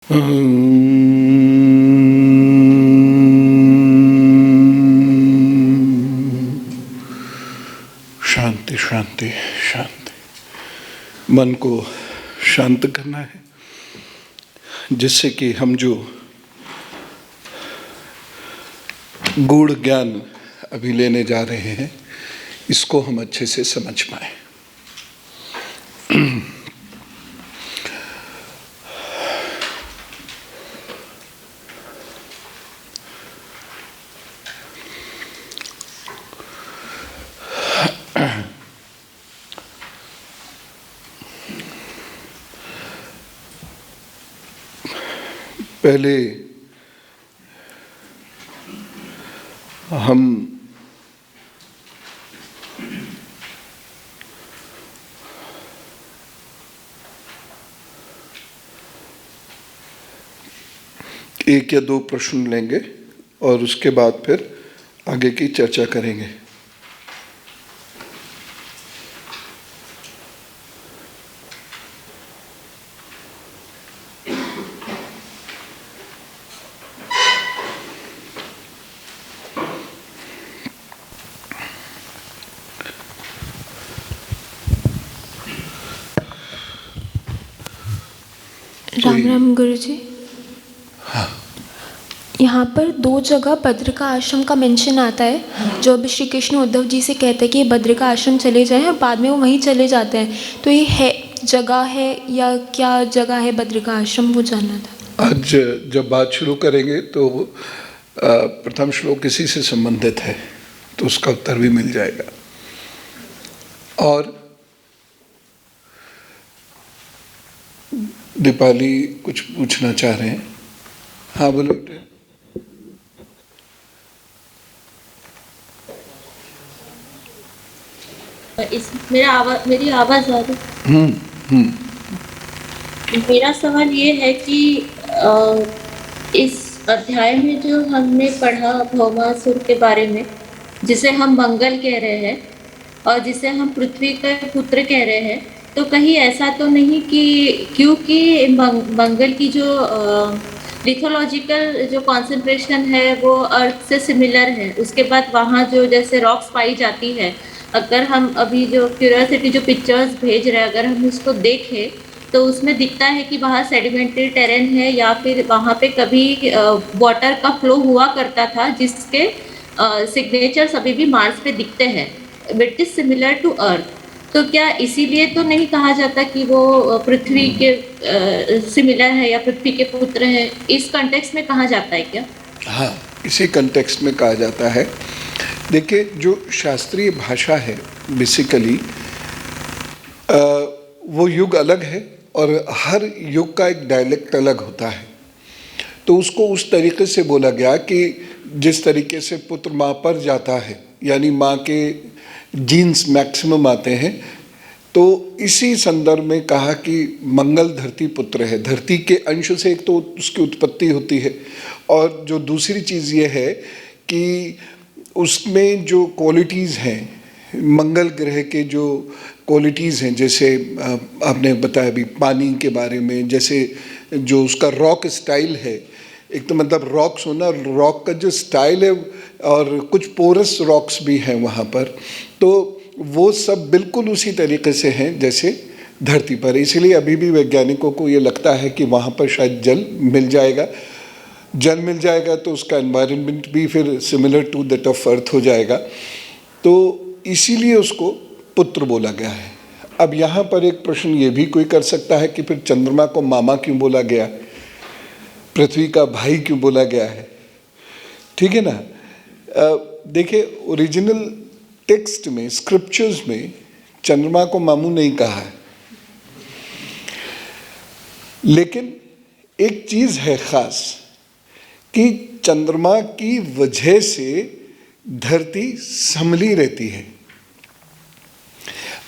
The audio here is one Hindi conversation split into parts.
शांति शांति शांति। मन को शांत करना है, जिससे कि हम जो गूढ़ ज्ञान अभी लेने जा रहे हैं इसको हम अच्छे से समझ पाए। पहले हम एक या दो प्रश्न लेंगे और उसके बाद फिर आगे की चर्चा करेंगे। राम राम गुरुजी। हाँ, यहाँ पर दो जगह बद्रिका आश्रम का मेंशन आता है, जो अभी श्री कृष्ण उद्धव जी से कहते हैं कि बद्रिका आश्रम चले जाएं और बाद में वो वहीं चले जाते हैं। तो ये है जगह है या क्या जगह है बद्रिका आश्रम, वो जानना था। आज जब बात शुरू करेंगे तो प्रथम श्लोक इसी से संबंधित है, तो उसका उत्तर भी मिल जाएगा। और दीपाली कुछ पूछना चाह रहे हैं। हाँ बोलो बेटे। मेरी आवाज़ आ रही। मेरा सवाल ये है कि इस अध्याय में जो हमने पढ़ा भौमासुर के बारे में, जिसे हम मंगल कह रहे हैं और जिसे हम पृथ्वी का पुत्र कह रहे हैं, तो कहीं ऐसा तो नहीं कि क्योंकि मंगल की जो लिथोलॉजिकल जो कॉन्सेंट्रेशन है वो अर्थ से सिमिलर है, उसके बाद वहाँ जो जैसे रॉक्स पाई जाती है, अगर हम अभी जो क्यूरियोसिटी जो पिक्चर्स भेज रहे हैं अगर हम उसको देखें तो उसमें दिखता है कि वहाँ सेडिमेंट्री टेरेन है या फिर वहाँ पे कभी वाटर का फ्लो हुआ करता था, जिसके सिग्नेचर्स अभी भी मार्स पे दिखते हैं, which is similar to Earth. तो क्या इसीलिए तो नहीं कहा जाता कि वो पृथ्वी के सिमिलर है या पृथ्वी के पुत्र है? इस कंटेक्स्ट में कहा जाता है क्या? हाँ, इसी कंटेक्स्ट में कहा जाता है। देखिए, जो शास्त्रीय भाषा है बेसिकली वो युग अलग है और हर युग का एक डायलेक्ट अलग होता है। तो उसको उस तरीके से बोला गया कि जिस तरीके से पुत्र माँ पर जाता है, यानी माँ के जीन्स मैक्सिमम आते हैं, तो इसी संदर्भ में कहा कि मंगल धरती पुत्र है। धरती के अंश से एक तो उसकी उत्पत्ति होती है, और जो दूसरी चीज़ ये है कि उसमें जो क्वालिटीज़ हैं, मंगल ग्रह के जो क्वालिटीज़ हैं, जैसे आपने बताया अभी पानी के बारे में, जैसे जो उसका रॉक स्टाइल है, एक तो मतलब रॉक्स होना, रॉक का जो स्टाइल है, और कुछ पोरस रॉक्स भी हैं वहाँ पर, तो वो सब बिल्कुल उसी तरीके से हैं जैसे धरती पर। इसलिए अभी भी वैज्ञानिकों को ये लगता है कि वहाँ पर शायद जल मिल जाएगा। जल मिल जाएगा तो उसका एनवायरनमेंट भी फिर similar to that of Earth हो जाएगा, तो इसीलिए उसको पुत्र बोला गया है। अब यहाँ पर एक प्रश्न ये भी कोई कर सकता है कि फिर चंद्रमा को मामा क्यों बोला गया, पृथ्वी का भाई क्यों बोला गया है? ठीक है ना। देखिए, ओरिजिनल टेक्स्ट में, स्क्रिप्चर्स में चंद्रमा को मामू नहीं कहा है, लेकिन एक चीज़ है ख़ास कि चंद्रमा की वजह से धरती संभली रहती है।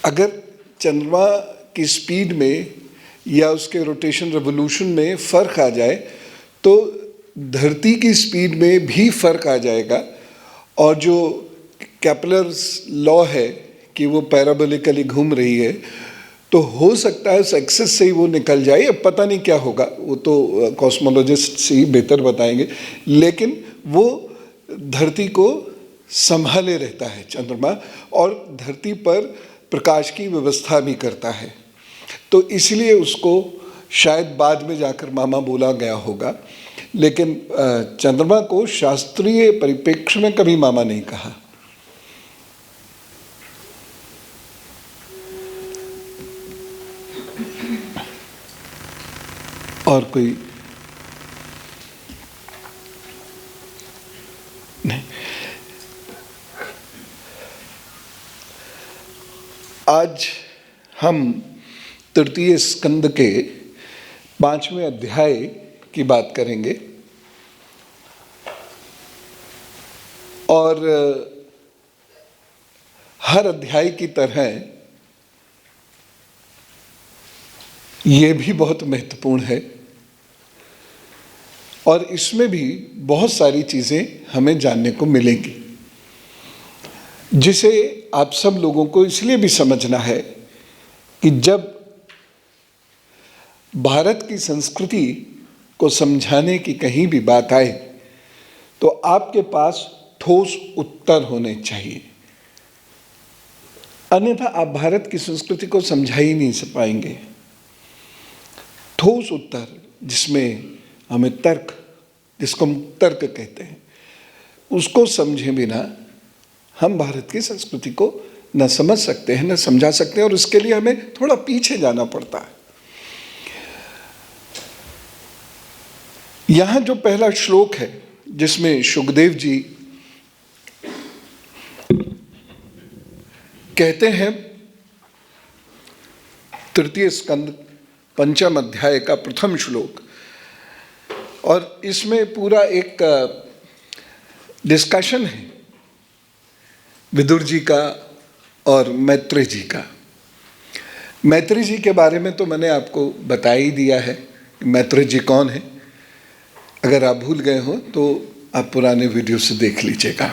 अगर चंद्रमा की स्पीड में या उसके रोटेशन रेवोल्यूशन में फ़र्क आ जाए तो धरती की स्पीड में भी फ़र्क आ जाएगा, और जो कैपलर्स लॉ है कि वो पैराबोलिकली घूम रही है, तो हो सकता है उस एक्सेस से ही वो निकल जाए। अब पता नहीं क्या होगा, वो तो कॉस्मोलॉजिस्ट से ही बेहतर बताएंगे, लेकिन वो धरती को संभाले रहता है चंद्रमा, और धरती पर प्रकाश की व्यवस्था भी करता है। तो इसलिए उसको शायद बाद में जाकर मामा बोला गया होगा, लेकिन चंद्रमा को शास्त्रीय परिप्रेक्ष्य में कभी मामा नहीं कहा। और कोई नहीं। आज हम तृतीय स्कंद के 5वें अध्याय की बात करेंगे, और हर अध्याय की तरह ये भी बहुत महत्वपूर्ण है, और इसमें भी बहुत सारी चीज़ें हमें जानने को मिलेंगी, जिसे आप सब लोगों को इसलिए भी समझना है कि जब भारत की संस्कृति को समझाने की कहीं भी बात आए तो आपके पास ठोस उत्तर होने चाहिए, अन्यथा आप भारत की संस्कृति को समझा ही नहीं पाएंगे। ठोस उत्तर जिसमें हमें तर्क, जिसको हम तर्क कहते हैं, उसको समझे बिना हम भारत की संस्कृति को न समझ सकते हैं, न समझा सकते हैं, और उसके लिए हमें थोड़ा पीछे जाना पड़ता है। यहाँ जो पहला श्लोक है जिसमें शुकदेव जी कहते हैं, तृतीय स्कंद 5वें अध्याय का प्रथम श्लोक, और इसमें पूरा एक डिस्कशन है विदुर जी का और मैत्रेय जी का। मैत्रेय जी के बारे में तो मैंने आपको बता ही दिया है, मैत्रेय जी कौन है। अगर आप भूल गए हो तो आप पुराने वीडियो से देख लीजिएगा।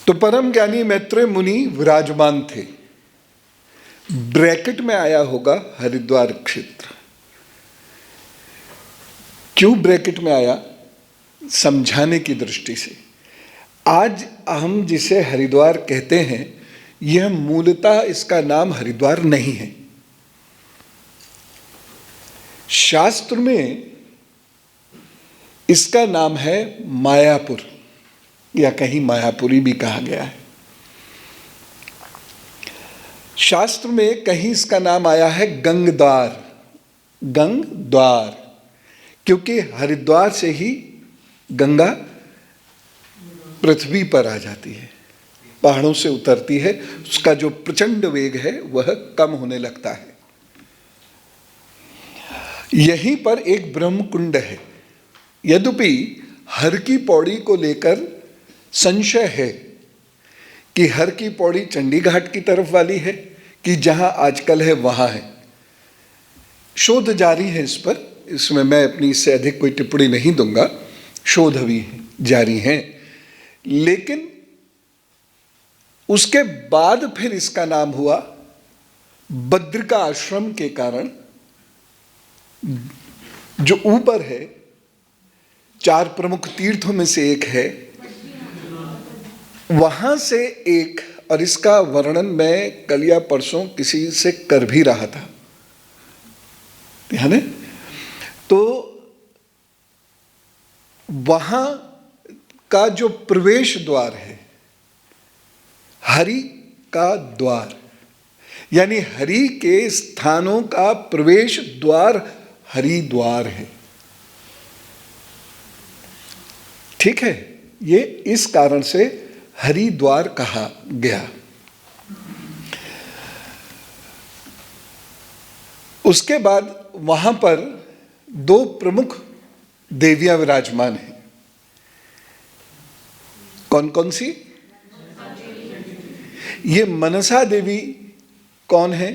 तो परम ज्ञानी मैत्रेय मुनि विराजमान थे, ब्रैकेट में आया होगा हरिद्वार क्षेत्र। क्यों ब्रैकेट में आया? समझाने की दृष्टि से। आज हम जिसे हरिद्वार कहते हैं, यह मूलतः इसका नाम हरिद्वार नहीं है। शास्त्र में इसका नाम है मायापुर, या कहीं मायापुरी भी कहा गया है। शास्त्र में कहीं इसका नाम आया है गंगद्वार, गंगद्वार, क्योंकि हरिद्वार से ही गंगा पृथ्वी पर आ जाती है, पहाड़ों से उतरती है, उसका जो प्रचंड वेग है वह कम होने लगता है। यहीं पर एक ब्रह्म कुंड है। यद्यपि हर की पौड़ी को लेकर संशय है कि हर की पौड़ी चंडी घाट की तरफ वाली है कि जहां आजकल है वहां है। शोध जारी है इस पर, इसमें मैं अपनी इससे अधिक कोई टिप्पणी नहीं दूंगा, शोध अभी जारी है। लेकिन उसके बाद फिर इसका नाम हुआ बद्रिका आश्रम के कारण, जो ऊपर है, 4 प्रमुख तीर्थों में से एक है, वहां से एक, और इसका वर्णन मैं कल या परसों किसी से कर भी रहा था, है ना? तो वहां का जो प्रवेश द्वार है, हरि का द्वार, यानी हरि के स्थानों का प्रवेश द्वार हरिद्वार है। ठीक है, ये इस कारण से हरिद्वार कहा गया। उसके बाद वहां पर 2 प्रमुख देवियां विराजमान हैं। कौन कौन सी? ये मनसा देवी कौन है?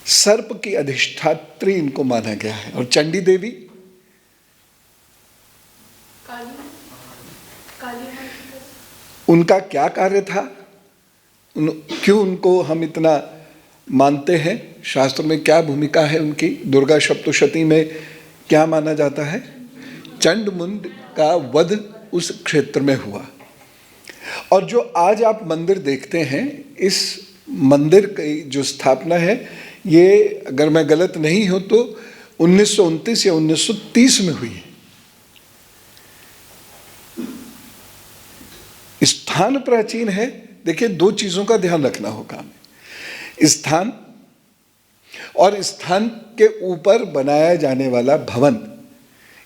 सर्प की अधिष्ठात्री इनको माना गया है। और चंडी देवी उनका क्या कार्य था? क्यों उनको हम इतना मानते हैं, शास्त्र में क्या भूमिका है उनकी। दुर्गा सप्तशती में क्या माना जाता है? चंडमुंड का वध उस क्षेत्र में हुआ। और जो आज आप मंदिर देखते हैं, इस मंदिर की जो स्थापना है, ये अगर मैं गलत नहीं हूं तो 1929 या 1930 में हुई है। स्थान प्राचीन है। देखिए, दो चीजों का ध्यान रखना होगा हमें, स्थान और स्थान के ऊपर बनाया जाने वाला भवन,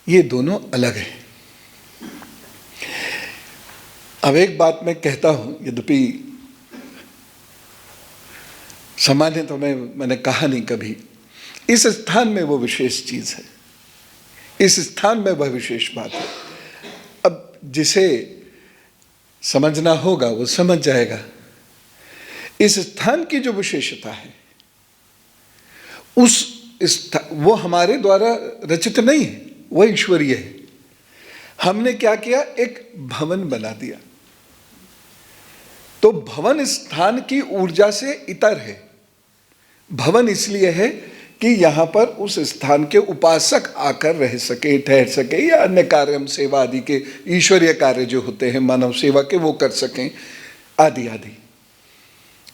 ये दोनों अलग है। अब एक बात मैं कहता हूं, यद्यपि सामान्य तो मैंने कहा नहीं कभी, इस स्थान में वो विशेष चीज है, इस स्थान में वह विशेष बात है। अब जिसे समझना होगा वो समझ जाएगा। इस स्थान की जो विशेषता है, वो हमारे द्वारा रचित नहीं है, वह ईश्वरीय है। हमने क्या किया? एक भवन बना दिया। तो भवन स्थान की ऊर्जा से इतर है। भवन इसलिए है कि यहां पर उस स्थान के उपासक आकर रह सके, ठहर सके, या अन्य कार्य, सेवा आदि के ईश्वरीय कार्य जो होते हैं मानव सेवा के, वो कर सकें, आदि आदि।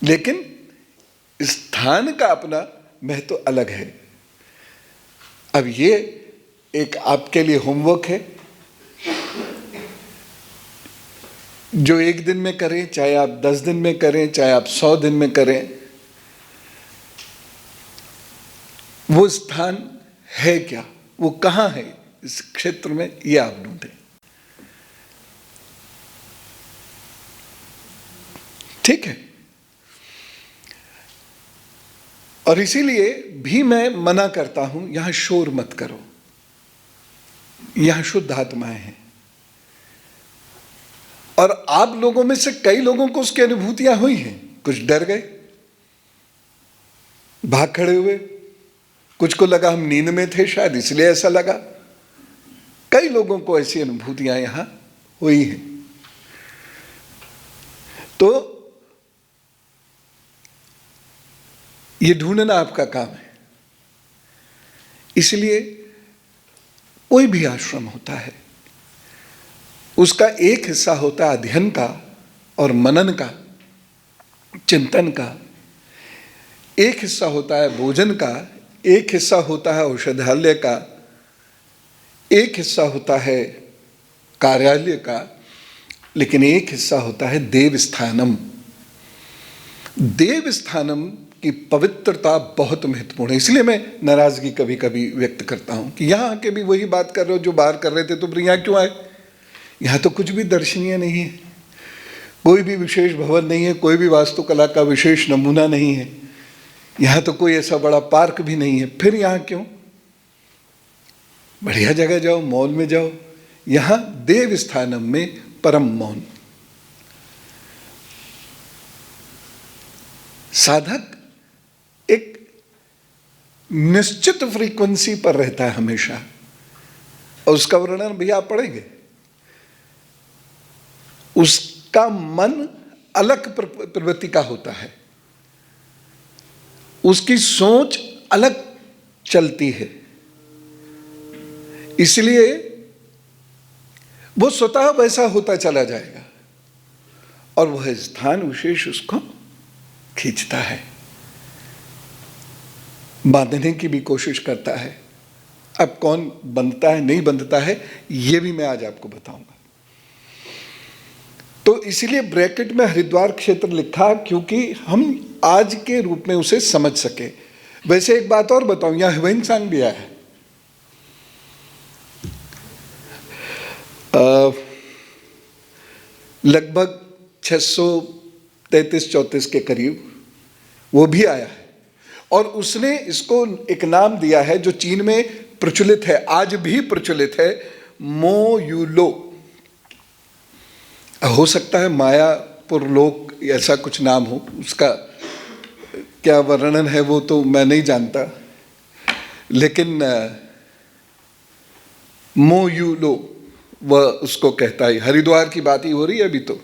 लेकिन स्थान का अपना महत्व अलग है। अब ये एक आपके लिए होमवर्क है, जो एक दिन में करें, चाहे आप 10 दिन में करें, चाहे आप 100 दिन में करें, वो स्थान है क्या, वो कहां है इस क्षेत्र में, ये आप ढूंढें। ठीक है? और इसीलिए भी मैं मना करता हूं, यहां शोर मत करो, यहां शुद्ध आत्माएं हैं। और आप लोगों में से कई लोगों को उसकी अनुभूतियां हुई हैं। कुछ डर गए, भाग खड़े हुए, कुछ को लगा हम नींद में थे, शायद इसलिए ऐसा लगा। कई लोगों को ऐसी अनुभूतियां यहां हुई हैं। तो ये ढूंढना आपका काम है। इसलिए कोई भी आश्रम होता है, उसका एक हिस्सा होता है अध्ययन का और मनन का, चिंतन का, एक हिस्सा होता है भोजन का, एक हिस्सा होता है औषधालय का, एक हिस्सा होता है कार्यालय का, लेकिन एक हिस्सा होता है देवस्थानम। देवस्थानम की पवित्रता बहुत महत्वपूर्ण है। इसलिए मैं नाराजगी कभी कभी व्यक्त करता हूं कि यहां आके भी वही बात कर रहे हो जो बाहर कर रहे थे, तो फिर यहां क्यों आए? यहां तो कुछ भी दर्शनीय नहीं है, कोई भी विशेष भवन नहीं है, कोई भी वास्तुकला का विशेष नमूना नहीं है, यहां तो कोई ऐसा बड़ा पार्क भी नहीं है, फिर यहां क्यों? बढ़िया जगह जाओ, मॉल में जाओ। यहां देवस्थानम में परम मौन। साधक एक निश्चित फ्रीक्वेंसी पर रहता है हमेशा, और उसका वर्णन भी आप पढ़ेंगे। उसका मन अलग प्रवृत्ति का होता है, उसकी सोच अलग चलती है, इसलिए वो स्वतः वैसा होता चला जाएगा और वह स्थान विशेष उसको खींचता है, बांधने की भी कोशिश करता है। अब कौन बंधता है, नहीं बंधता है, यह भी मैं आज आपको बताऊंगा। तो इसलिए ब्रैकेट में हरिद्वार क्षेत्र लिखा, क्योंकि हम आज के रूप में उसे समझ सके। वैसे एक बात और बताऊं, यहां ह्वेनसांग भी आया है। लगभग 633-34 के करीब वो भी आया है, और उसने इसको एक नाम दिया है जो चीन में प्रचलित है, आज भी प्रचलित है, मो युलो। हो सकता है मायापुर लोक ऐसा कुछ नाम हो, उसका क्या वर्णन है वो तो मैं नहीं जानता, लेकिन मो युलो वह उसको कहता है। हरिद्वार की बात ही हो रही है अभी तो।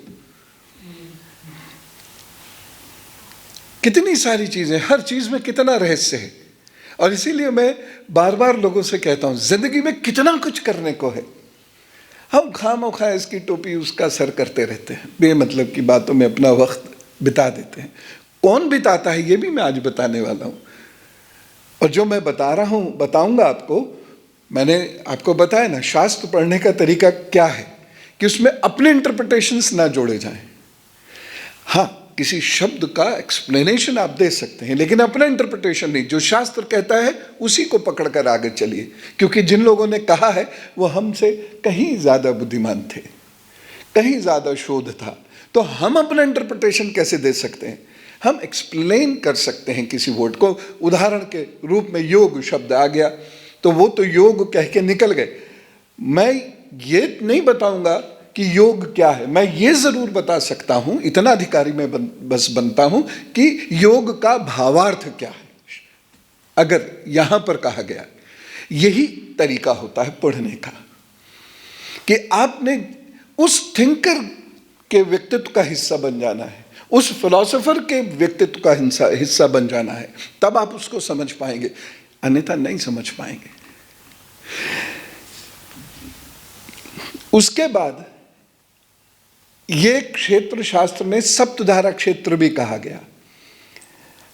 कितनी सारी चीजें, हर चीज में कितना रहस्य है। और इसीलिए मैं बार बार लोगों से कहता हूं, जिंदगी में कितना कुछ करने को है, हम खामोखा इसकी टोपी उसका सर करते रहते हैं, बेमतलब की बातों में अपना वक्त बिता देते हैं। कौन बिताता है ये भी मैं आज बताने वाला हूं। और जो मैं बता रहा हूं, बताऊंगा आपको, मैंने आपको बताया ना, शास्त्र पढ़ने का तरीका क्या है कि उसमें अपने इंटरप्रिटेशंस ना जोड़े जाएं। हाँ, किसी शब्द का एक्सप्लेनेशन आप दे सकते हैं, लेकिन अपना इंटरप्रिटेशन नहीं। जो शास्त्र कहता है उसी को पकड़कर आगे चलिए, क्योंकि जिन लोगों ने कहा है वो हमसे कहीं ज्यादा बुद्धिमान थे, कहीं ज्यादा शोध था। तो हम अपना इंटरप्रिटेशन कैसे दे सकते हैं? हम एक्सप्लेन कर सकते हैं किसी वर्ड को। उदाहरण के रूप में योग शब्द आ गया, तो वो तो योग कह के निकल गए। मैं ये नहीं बताऊंगा कि योग क्या है, मैं ये जरूर बता सकता हूं, इतना अधिकारी मैं बस बनता हूं कि योग का भावार्थ क्या है, अगर यहां पर कहा गया। यही तरीका होता है पढ़ने का, कि आपने उस थिंकर के व्यक्तित्व का हिस्सा बन जाना है, उस फिलोसोफर के व्यक्तित्व का हिस्सा बन जाना है, तब आप उसको समझ पाएंगे, अन्यथा नहीं समझ पाएंगे। उसके बाद ये क्षेत्र शास्त्र में सप्तधारा क्षेत्र भी कहा गया।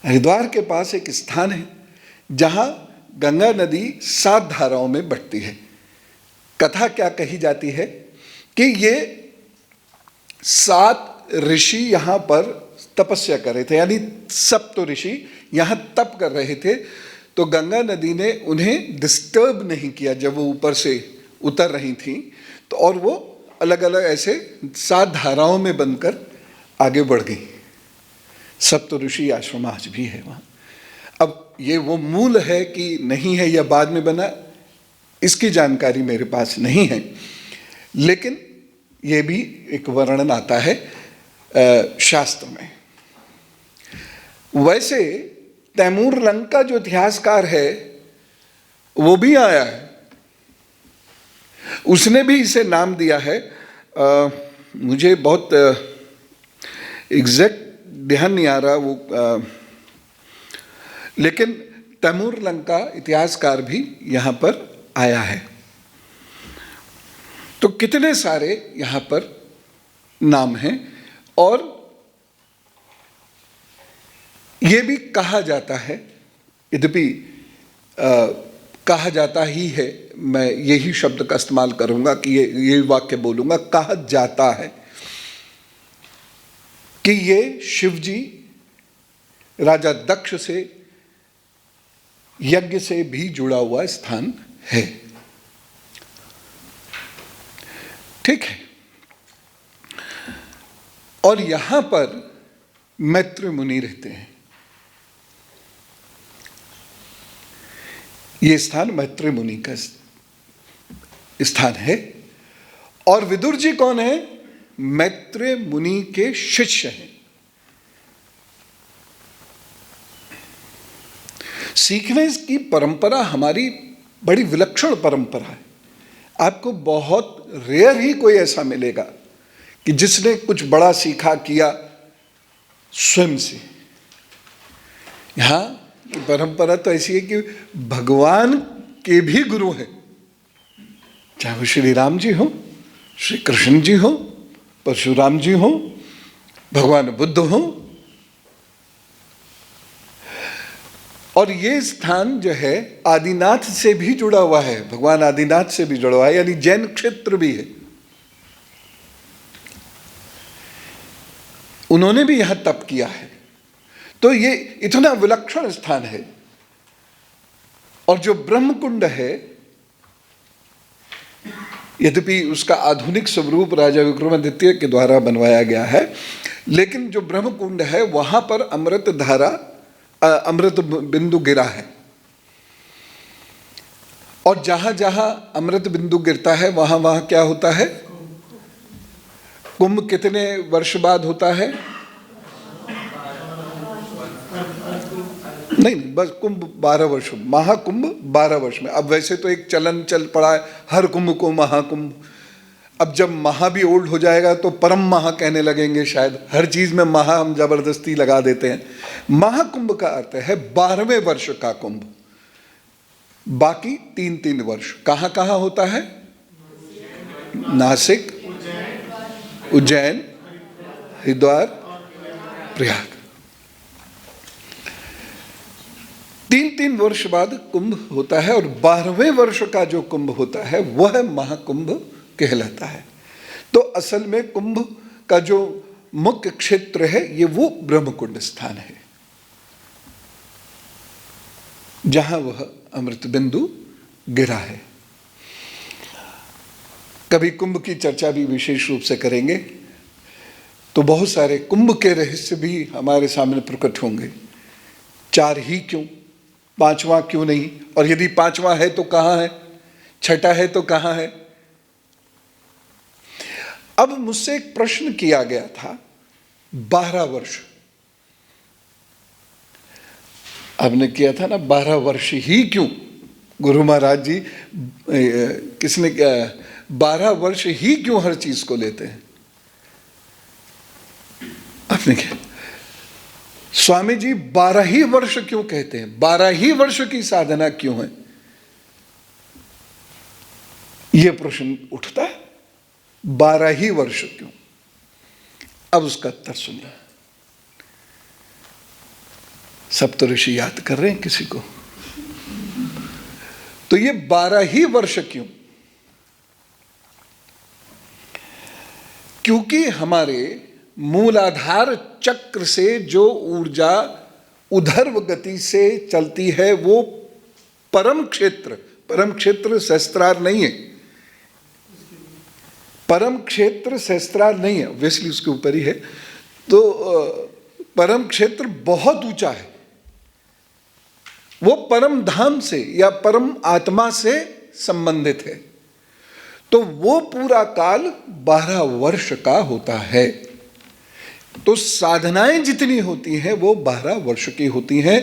हरिद्वार के पास एक स्थान है जहां गंगा नदी 7 धाराओं में बटती है। कथा क्या कही जाती है कि ये 7 ऋषि यहां पर तपस्या कर रहे थे, यानी सप्त ऋषि यहां तप कर रहे थे। तो गंगा नदी ने उन्हें डिस्टर्ब नहीं किया जब वो ऊपर से उतर रही थी, तो और वो अलग अलग ऐसे 7 धाराओं में बनकर आगे बढ़ गई। सप्त ऋषि आश्रम आज भी है वहां। अब ये वो मूल है कि नहीं है या बाद में बना, इसकी जानकारी मेरे पास नहीं है, लेकिन ये भी एक वर्णन आता है शास्त्र में। वैसे तैमूर लंग का जो इतिहासकार है वो भी आया है, उसने भी इसे नाम दिया है। मुझे बहुत एग्जैक्ट ध्यान नहीं आ रहा वो, लेकिन तैमूर लंग का इतिहासकार भी यहां पर आया है। तो कितने सारे यहां पर नाम हैं। और यह भी कहा जाता है, यद्यपि कहा जाता ही है, मैं यही शब्द का इस्तेमाल करूंगा कि ये वाक्य बोलूंगा, कहा जाता है कि ये शिवजी राजा दक्ष से यज्ञ से भी जुड़ा हुआ स्थान है। ठीक है। और यहां पर मैत्री मुनि रहते हैं। ये स्थान मैत्री मुनि का स्थान है। और विदुर जी कौन है? मैत्री मुनि के शिष्य हैं। सीखने की परंपरा हमारी बड़ी विलक्षण परंपरा है। आपको बहुत रेयर ही कोई ऐसा मिलेगा कि जिसने कुछ बड़ा सीखा किया स्वयं से। यहां की परंपरा तो ऐसी है कि भगवान के भी गुरु हैं, चाहे वो श्री राम जी हो, श्री कृष्ण जी हो, परशुराम जी हो, भगवान बुद्ध हो। और ये स्थान जो है आदिनाथ से भी जुड़ा हुआ है, भगवान आदिनाथ से भी जुड़ा हुआ है, यानी जैन क्षेत्र भी है। उन्होंने भी यहां तप किया है। तो ये इतना विलक्षण स्थान है। और जो ब्रह्मकुंड है, यद्यपि उसका आधुनिक स्वरूप राजा विक्रमादित्य के द्वारा बनवाया गया है, लेकिन जो ब्रह्मकुंड है वहां पर अमृत धारा, अमृत बिंदु गिरा है। और जहां जहां अमृत बिंदु गिरता है वहां वहां क्या होता है? कुंभ कितने वर्ष बाद होता है? नहीं, बस कुंभ 12 वर्ष, महाकुंभ 12 वर्ष में। अब वैसे तो एक चलन चल पड़ा है हर कुंभ को महाकुंभ। अब जब महा भी ओल्ड हो जाएगा तो परम महा कहने लगेंगे शायद, हर चीज में महा हम जबरदस्ती लगा देते हैं। महाकुंभ का अर्थ है 12वें वर्ष का कुंभ। बाकी 3-3 वर्ष कहां कहां होता है? नासिक, उज्जैन, हरिद्वार, प्रयाग। 3-3 वर्ष बाद कुंभ होता है और 12वें वर्ष का जो कुंभ होता है वह महाकुंभ कहलाता है। तो असल में कुंभ का जो मुख्य क्षेत्र है ये वो ब्रह्मकुंड स्थान है जहां वह अमृत बिंदु गिरा है। कभी कुंभ की चर्चा भी विशेष रूप से करेंगे तो बहुत सारे कुंभ के रहस्य भी हमारे सामने प्रकट होंगे। 4 ही क्यों, 5वां क्यों नहीं, और यदि 5वां है तो कहां है, 6ठा है तो कहां है। अब मुझसे एक प्रश्न किया गया था, 12 वर्ष आपने किया था ना, 12 वर्ष ही क्यों गुरु महाराज जी, किसने क्या 12 वर्ष ही क्यों हर चीज को लेते हैं? आपने क्या स्वामी जी 12 ही वर्ष क्यों कहते हैं, 12 ही वर्ष की साधना क्यों है? यह प्रश्न उठता है, 12 ही वर्ष क्यों? अब उसका उत्तर सुनिए। सप्तऋषि याद कर रहे हैं किसी को? तो ये 12 ही वर्ष क्यों? क्योंकि हमारे मूलाधार चक्र से जो ऊर्जा उधर्व गति से चलती है वो परम क्षेत्र सहस्त्रार नहीं है, परम क्षेत्र सहस्त्रार नहीं है, ऑब्वियसली उसके ऊपर ही है। तो परम क्षेत्र बहुत ऊंचा है, वो परम धाम से या परम आत्मा से संबंधित है। तो वो पूरा काल 12 वर्ष का होता है। तो साधनाएं जितनी होती हैं वो 12 वर्ष की होती हैं।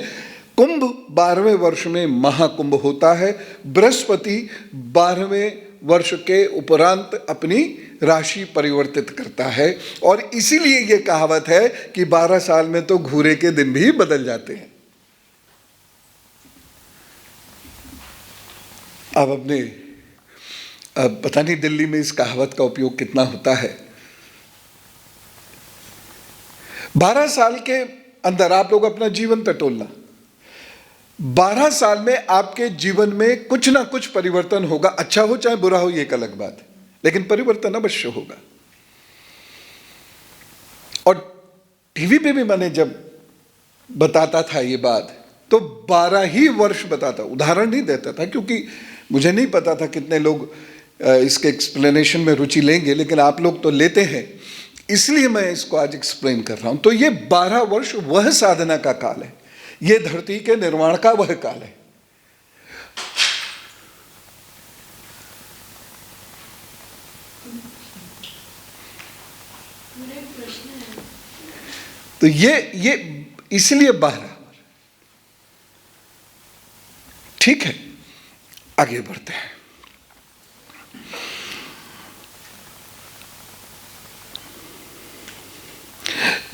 कुंभ 12वें वर्ष में महाकुंभ होता है। बृहस्पति 12वें वर्ष के उपरांत अपनी राशि परिवर्तित करता है और इसीलिए ये कहावत है कि 12 साल में तो घूरे के दिन भी बदल जाते हैं। अब पता नहीं दिल्ली में इस कहावत का उपयोग कितना होता है। 12 साल के अंदर आप लोग अपना जीवन टटोलना, 12 साल में आपके जीवन में कुछ ना कुछ परिवर्तन होगा, अच्छा हो चाहे बुरा हो, ये एक अलग बात है, लेकिन परिवर्तन अवश्य होगा। और टीवी पे भी मैंने जब बताता था ये बात तो 12 ही वर्ष बताता, उदाहरण नहीं देता था क्योंकि मुझे नहीं पता था कितने लोग इसके एक्सप्लेनेशन में रुचि लेंगे, लेकिन आप लोग तो लेते हैं, इसलिए मैं इसको आज एक्सप्लेन कर रहा हूं। तो ये 12 वर्ष वह साधना का काल है, ये धरती के निर्माण का वह काल है। तो ये इसलिए 12। ठीक है, आगे बढ़ते हैं।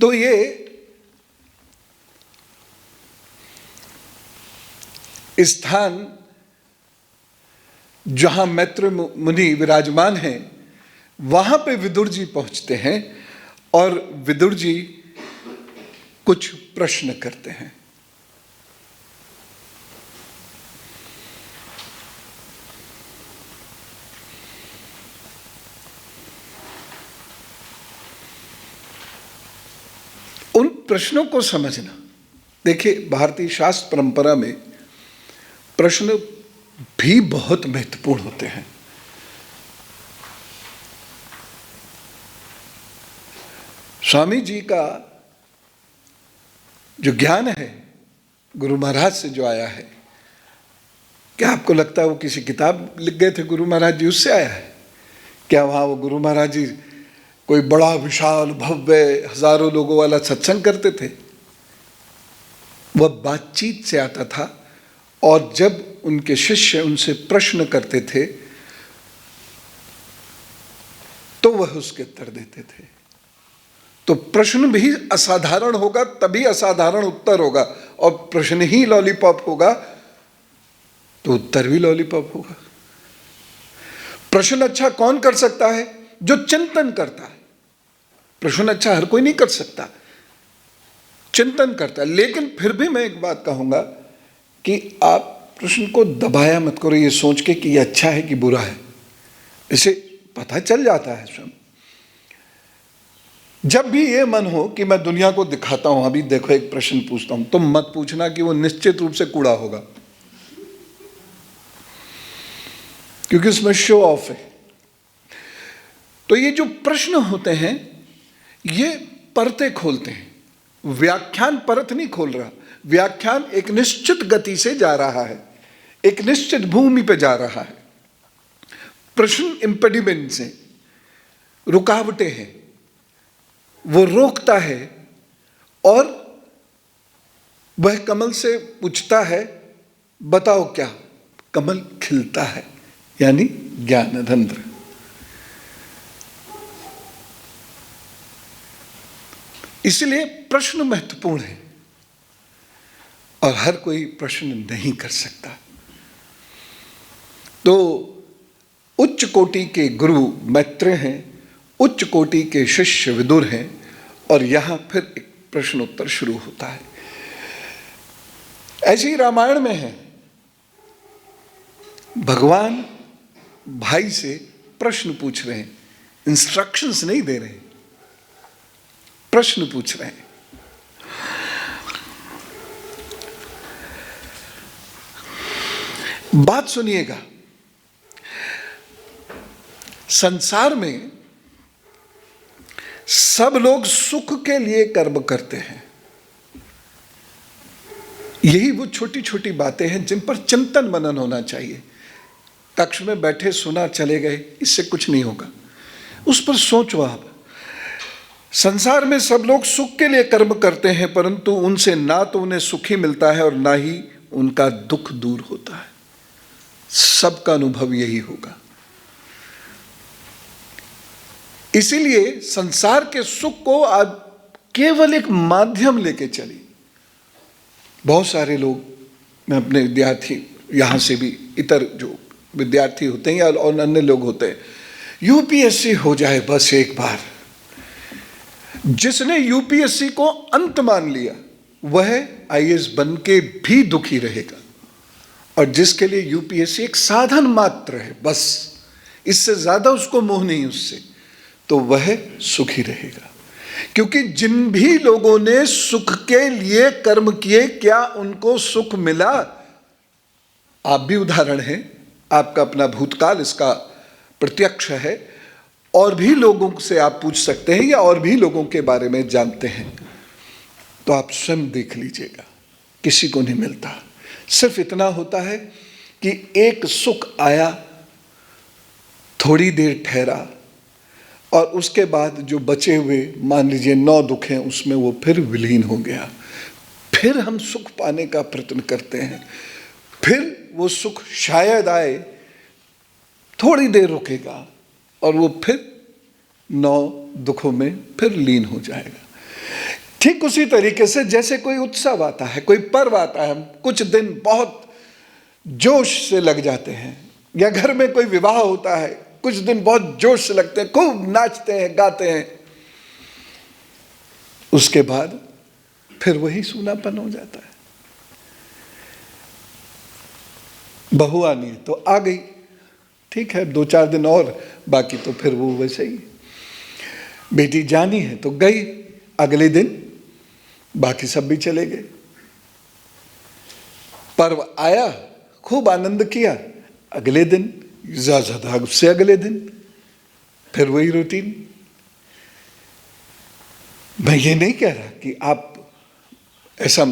तो ये स्थान जहां मैत्र मुनि विराजमान हैं वहां पे विदुर जी पहुंचते हैं और विदुर जी कुछ प्रश्न करते हैं। उन प्रश्नों को समझना, देखिए भारतीय शास्त्र परंपरा में प्रश्न भी बहुत महत्वपूर्ण होते हैं। स्वामी जी का जो ज्ञान है गुरु महाराज से जो आया है, क्या आपको लगता है वो किसी किताब लिख गए थे गुरु महाराज जी उससे आया है? क्या वहाँ वो गुरु महाराज जी कोई बड़ा विशाल भव्य हजारों लोगों वाला सत्संग करते थे? वह बातचीत से आता था और जब उनके शिष्य उनसे प्रश्न करते थे वह उसके उत्तर देते थे। तो प्रश्न भी असाधारण होगा तभी असाधारण उत्तर होगा, और प्रश्न ही लॉलीपॉप होगा तो उत्तर भी लॉलीपॉप होगा। प्रश्न अच्छा कौन कर सकता है? जो चिंतन करता है। प्रश्न अच्छा हर कोई नहीं कर सकता, चिंतन करता है। लेकिन फिर भी मैं एक बात कहूंगा कि आप प्रश्न को दबाया मत करो ये सोच के कि ये अच्छा है कि बुरा है। इसे पता चल जाता है स्वयं। जब भी ये मन हो कि मैं दुनिया को दिखाता हूं, अभी देखो एक प्रश्न पूछता हूं, तो मत पूछना कि वो निश्चित रूप से कूड़ा होगा, क्योंकि उसमें शो ऑफ है। तो ये जो प्रश्न होते हैं ये परतें खोलते हैं। व्याख्यान परत नहीं खोल रहा, व्याख्यान एक निश्चित गति से जा रहा है, एक निश्चित भूमि पे जा रहा है। प्रश्न इम्पेडिमेंट से, रुकावटें हैं, वो रोकता है। और वह कमल से पूछता है बताओ क्या? कमल खिलता है, यानी ज्ञानरंध्र। इसलिए प्रश्न महत्वपूर्ण है और हर कोई प्रश्न नहीं कर सकता। तो उच्च कोटि के गुरु मैत्रेय हैं, उच्च कोटि के शिष्य विदुर हैं, और यहां फिर एक प्रश्नोत्तर शुरू होता है। ऐसे ही रामायण में है, भगवान भाई से प्रश्न पूछ रहे हैं, इंस्ट्रक्शंस नहीं दे रहे, प्रश्न पूछ रहे हैं। बात सुनिएगा, संसार में सब लोग सुख के लिए कर्म करते हैं। यही वो छोटी छोटी बातें हैं जिन पर चिंतन मनन होना चाहिए। कक्ष में बैठे सुना चले गए, इससे कुछ नहीं होगा, उस पर सोचो आप। संसार में सब लोग सुख के लिए कर्म करते हैं, परंतु उनसे ना तो उन्हें सुख ही मिलता है और ना ही उनका दुख दूर होता है। सबका अनुभव यही होगा। इसीलिए संसार के सुख को आप केवल एक माध्यम लेके चलिए। बहुत सारे लोग, मैं अपने विद्यार्थी, यहां से भी इतर जो विद्यार्थी होते हैं या और अन्य लोग होते हैं, यूपीएससी हो जाए बस एक बार। जिसने यूपीएससी को अंत मान लिया वह आईएएस बन के भी दुखी रहेगा, और जिसके लिए यूपीएससी एक साधन मात्र है, बस इससे ज्यादा उसको मोह नहीं उससे, तो वह सुखी रहेगा। क्योंकि जिन भी लोगों ने सुख के लिए कर्म किए, क्या उनको सुख मिला? आप भी उदाहरण हैं, आपका अपना भूतकाल इसका प्रत्यक्ष है। और भी लोगों से आप पूछ सकते हैं या और भी लोगों के बारे में जानते हैं, तो आप स्वयं देख लीजिएगा, किसी को नहीं मिलता। सिर्फ इतना होता है कि एक सुख आया, थोड़ी देर ठहरा, और उसके बाद जो बचे हुए मान लीजिए 9 दुख हैं, उसमें वो फिर विलीन हो गया। फिर हम सुख पाने का प्रयत्न करते हैं, फिर वो सुख शायद आए, थोड़ी देर रुकेगा और वो फिर 9 दुखों में फिर लीन हो जाएगा। ठीक उसी तरीके से जैसे कोई उत्सव आता है, कोई पर्व आता है, हम कुछ दिन बहुत जोश से लग जाते हैं, या घर में कोई विवाह होता है, कुछ दिन बहुत जोश से लगते हैं, खूब नाचते हैं, गाते हैं, उसके बाद फिर वही सूनापन हो जाता है। बहू आनी है तो आ गई, ठीक है, 2-4 दिन और, बाकी तो फिर वो वैसे ही। बेटी जानी है तो गई, अगले दिन बाकी सब भी चले गए। पर्व आया, खूब आनंद किया, अगले दिन ज्यादा, उससे अगले दिन फिर वही रूटीन। मैं ये नहीं कह रहा कि आप ऐसा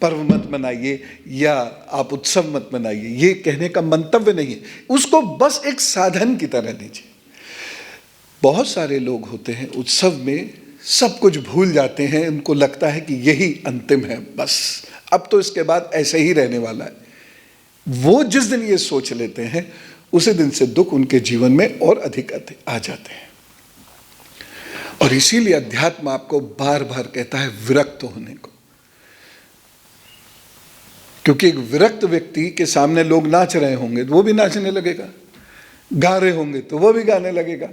पर्व मत मनाइए या आप उत्सव मत मनाइए, ये कहने का मंतव्य नहीं है। उसको बस एक साधन की तरह लीजिए। बहुत सारे लोग होते हैं उत्सव में सब कुछ भूल जाते हैं, उनको लगता है कि यही अंतिम है, बस अब तो इसके बाद ऐसे ही रहने वाला है। वो जिस दिन ये सोच लेते हैं, उसी दिन से दुख उनके जीवन में और अधिक आ जाते हैं। और इसीलिए अध्यात्म आपको बार बार कहता है विरक्त होने को, क्योंकि एक विरक्त व्यक्ति के सामने लोग नाच रहे होंगे तो वो भी नाचने लगेगा, गा रहे होंगे तो वो भी गाने लगेगा,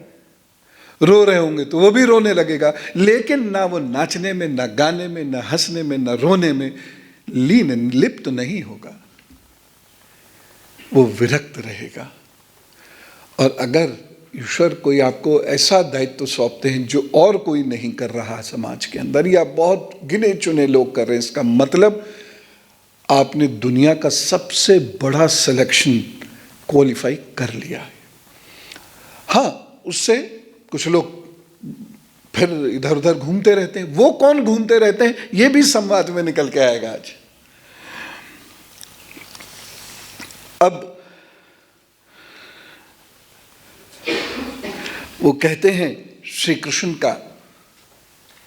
रो रहे होंगे तो वो भी रोने लगेगा, लेकिन ना वो नाचने में, ना गाने में, ना हंसने में, ना रोने में लिप्त नहीं होगा, वो विरक्त रहेगा। और अगर ईश्वर कोई आपको ऐसा दायित्व सौंपते हैं जो और कोई नहीं कर रहा समाज के अंदर, या बहुत गिने चुने लोग कर रहे हैं, इसका मतलब आपने दुनिया का सबसे बड़ा सिलेक्शन क्वालिफाई कर लिया है। हाँ, उससे कुछ लोग फिर इधर उधर घूमते रहते हैं। वो कौन घूमते रहते हैं, ये भी संवाद में निकल के आएगा आज। अब वो कहते हैं श्री कृष्ण का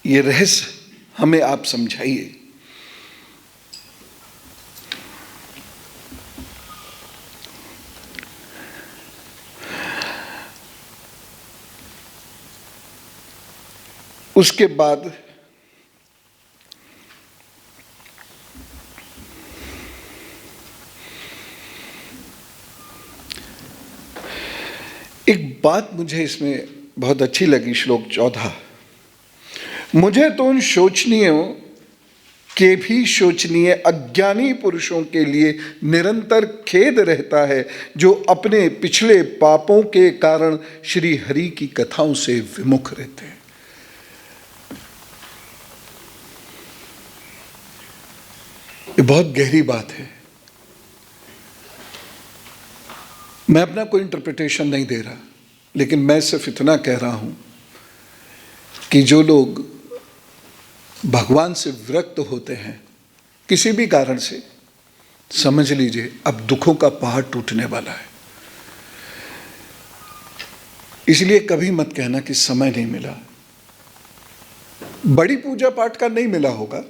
ये रहस्य हमें आप समझाइए। उसके बाद एक बात मुझे इसमें बहुत अच्छी लगी, श्लोक 14, मुझे तो उन शोचनीयों के भी शोचनीय अज्ञानी पुरुषों के लिए निरंतर खेद रहता है जो अपने पिछले पापों के कारण श्री हरि की कथाओं से विमुख रहते हैं। ये बहुत गहरी बात है। मैं अपना कोई इंटरप्रिटेशन नहीं दे रहा, लेकिन मैं सिर्फ इतना कह रहा हूं कि जो लोग भगवान से विरक्त होते हैं किसी भी कारण से, समझ लीजिए अब दुखों का पहाड़ टूटने वाला है। इसलिए कभी मत कहना कि समय नहीं मिला। बड़ी पूजा पाठ का नहीं मिला होगा,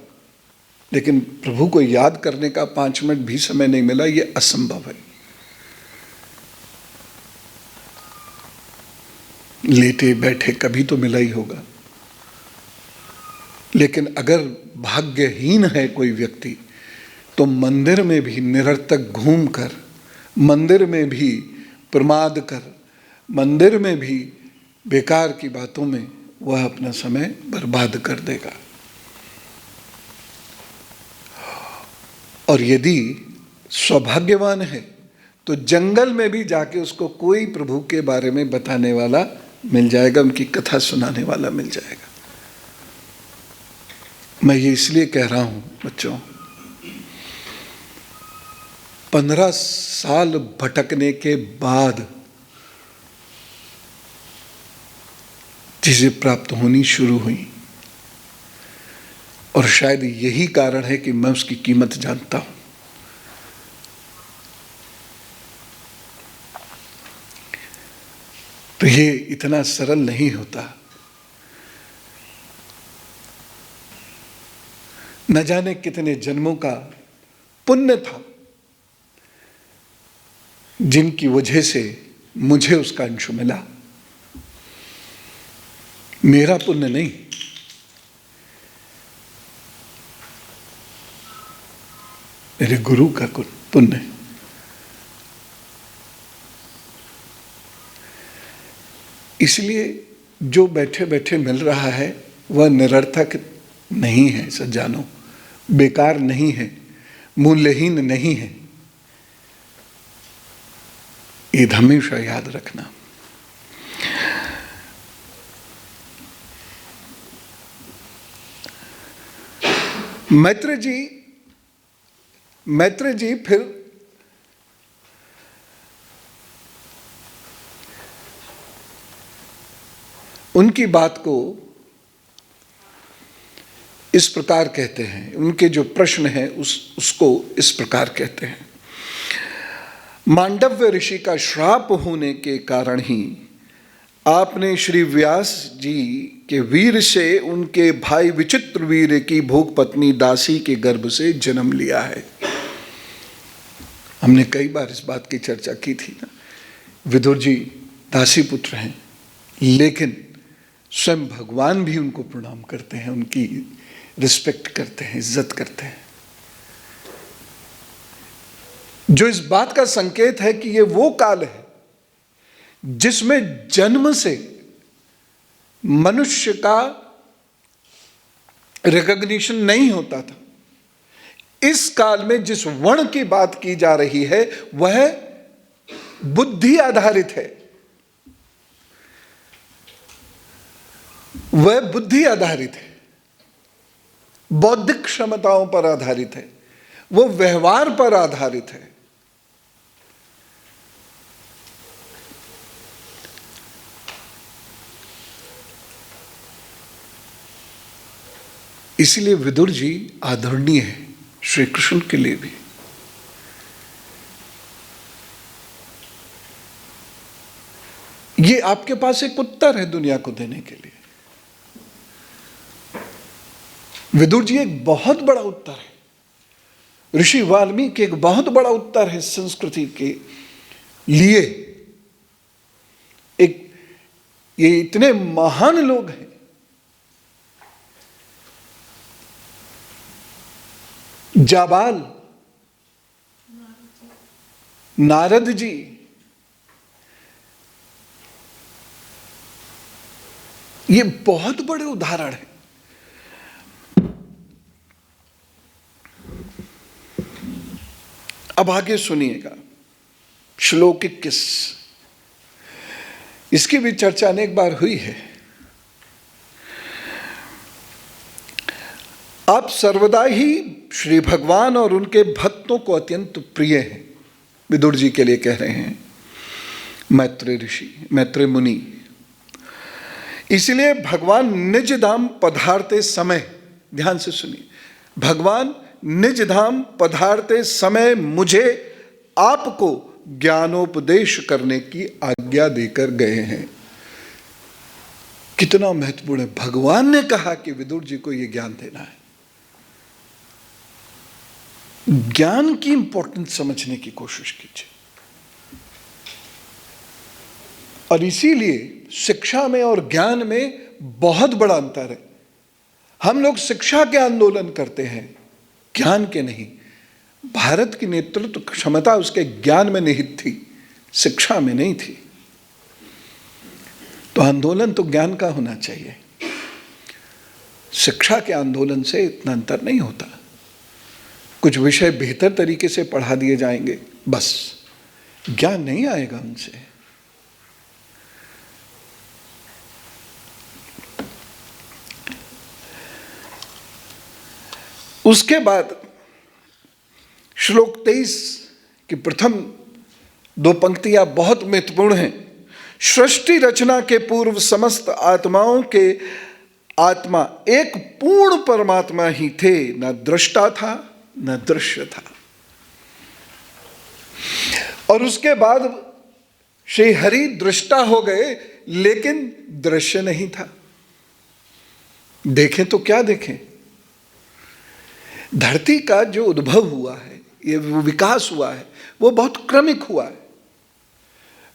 लेकिन प्रभु को याद करने का 5 मिनट भी समय नहीं मिला, यह असंभव है। लेटे बैठे कभी तो मिला ही होगा। लेकिन अगर भाग्यहीन है कोई व्यक्ति, तो मंदिर में भी निरर्थक घूमकर, मंदिर में भी प्रमाद कर, मंदिर में भी बेकार की बातों में वह अपना समय बर्बाद कर देगा। और यदि सौभाग्यवान है तो जंगल में भी जाके उसको कोई प्रभु के बारे में बताने वाला मिल जाएगा, उनकी कथा सुनाने वाला मिल जाएगा। मैं ये इसलिए कह रहा हूं बच्चों, 15 साल भटकने के बाद चीजें प्राप्त होनी शुरू हुई, और शायद यही कारण है कि मैं उसकी कीमत जानता हूं। तो ये इतना सरल नहीं होता। न जाने कितने जन्मों का पुण्य था जिनकी वजह से मुझे उसका अंश मिला। मेरा पुण्य नहीं, मेरे गुरु का पुण्य। इसलिए जो बैठे बैठे मिल रहा है वह निरर्थक नहीं है सज्जानों, बेकार नहीं है, मूल्यहीन नहीं है। ये हमेशा याद रखना। मैत्र जी फिर उनकी बात को इस प्रकार कहते हैं, उनके जो प्रश्न है उसको इस प्रकार कहते हैं। मांडव्य ऋषि का श्राप होने के कारण ही आपने श्री व्यास जी के वीर से उनके भाई विचित्र वीर की भोग पत्नी दासी के गर्भ से जन्म लिया है। हमने कई बार इस बात की चर्चा की थी ना। विदुर जी दासी पुत्र हैं, लेकिन स्वयं भगवान भी उनको प्रणाम करते हैं, उनकी रिस्पेक्ट करते हैं, इज्जत करते हैं, जो इस बात का संकेत है कि ये वो काल है जिसमें जन्म से मनुष्य का रिकॉग्निशन नहीं होता था। इस काल में जिस वर्ण की बात की जा रही है वह बुद्धि आधारित है, वह बुद्धि आधारित है, बौद्धिक क्षमताओं पर आधारित है, वो व्यवहार पर आधारित है। इसलिए विदुर जी आदरणीय है श्री कृष्ण के लिए भी। ये आपके पास एक उत्तर है दुनिया को देने के लिए। विदुर जी एक बहुत बड़ा उत्तर है, ऋषि वाल्मीकि एक बहुत बड़ा उत्तर है संस्कृति के लिए। एक ये इतने महान लोग हैं, जाबाल, नारद जी, ये बहुत बड़े उदाहरण हैं। अब आगे सुनिएगा श्लोक 21। इसकी भी चर्चा अनेक बार हुई है। आप सर्वदा ही श्री भगवान और उनके भक्तों को अत्यंत प्रिय हैं, विदुर जी के लिए कह रहे हैं मैत्रेय ऋषि, मैत्रेय मुनि। इसलिए भगवान निज धाम पधारते समय, ध्यान से सुनिए, भगवान निज धाम पधारते समय मुझे आपको ज्ञानोपदेश करने की आज्ञा देकर गए हैं। कितना महत्वपूर्ण है। भगवान ने कहा कि विदुर जी को यह ज्ञान देना है। ज्ञान की इंपॉर्टेंस समझने की कोशिश कीजिए। और इसीलिए शिक्षा में और ज्ञान में बहुत बड़ा अंतर है। हम लोग शिक्षा के आंदोलन करते हैं, ज्ञान के नहीं। भारत की नेतृत्व क्षमता उसके ज्ञान में निहित थी, शिक्षा में नहीं थी। तो आंदोलन तो ज्ञान का होना चाहिए। शिक्षा के आंदोलन से इतना अंतर नहीं होता। कुछ विषय बेहतर तरीके से पढ़ा दिए जाएंगे, बस ज्ञान नहीं आएगा उनसे। उसके बाद श्लोक 23 की प्रथम 2 पंक्तियां बहुत महत्वपूर्ण हैं। सृष्टि रचना के पूर्व समस्त आत्माओं के आत्मा एक पूर्ण परमात्मा ही थे, न दृष्टा था न दृश्य था। और उसके बाद श्री हरि दृष्टा हो गए, लेकिन दृश्य नहीं था। देखें तो क्या देखें? धरती का जो उद्भव हुआ है, ये विकास हुआ है, वो बहुत क्रमिक हुआ है।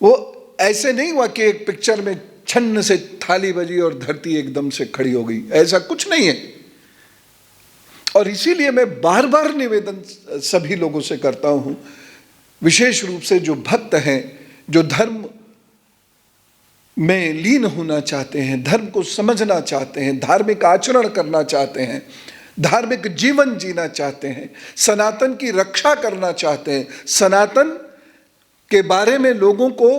वो ऐसे नहीं हुआ कि एक पिक्चर में छन्न से थाली बजी और धरती एकदम से खड़ी हो गई, ऐसा कुछ नहीं है। और इसीलिए मैं बार बार निवेदन सभी लोगों से करता हूं, विशेष रूप से जो भक्त हैं, जो धर्म में लीन होना चाहते हैं, धर्म को समझना चाहते हैं, धार्मिक आचरण करना चाहते हैं, धार्मिक जीवन जीना चाहते हैं, सनातन की रक्षा करना चाहते हैं, सनातन के बारे में लोगों को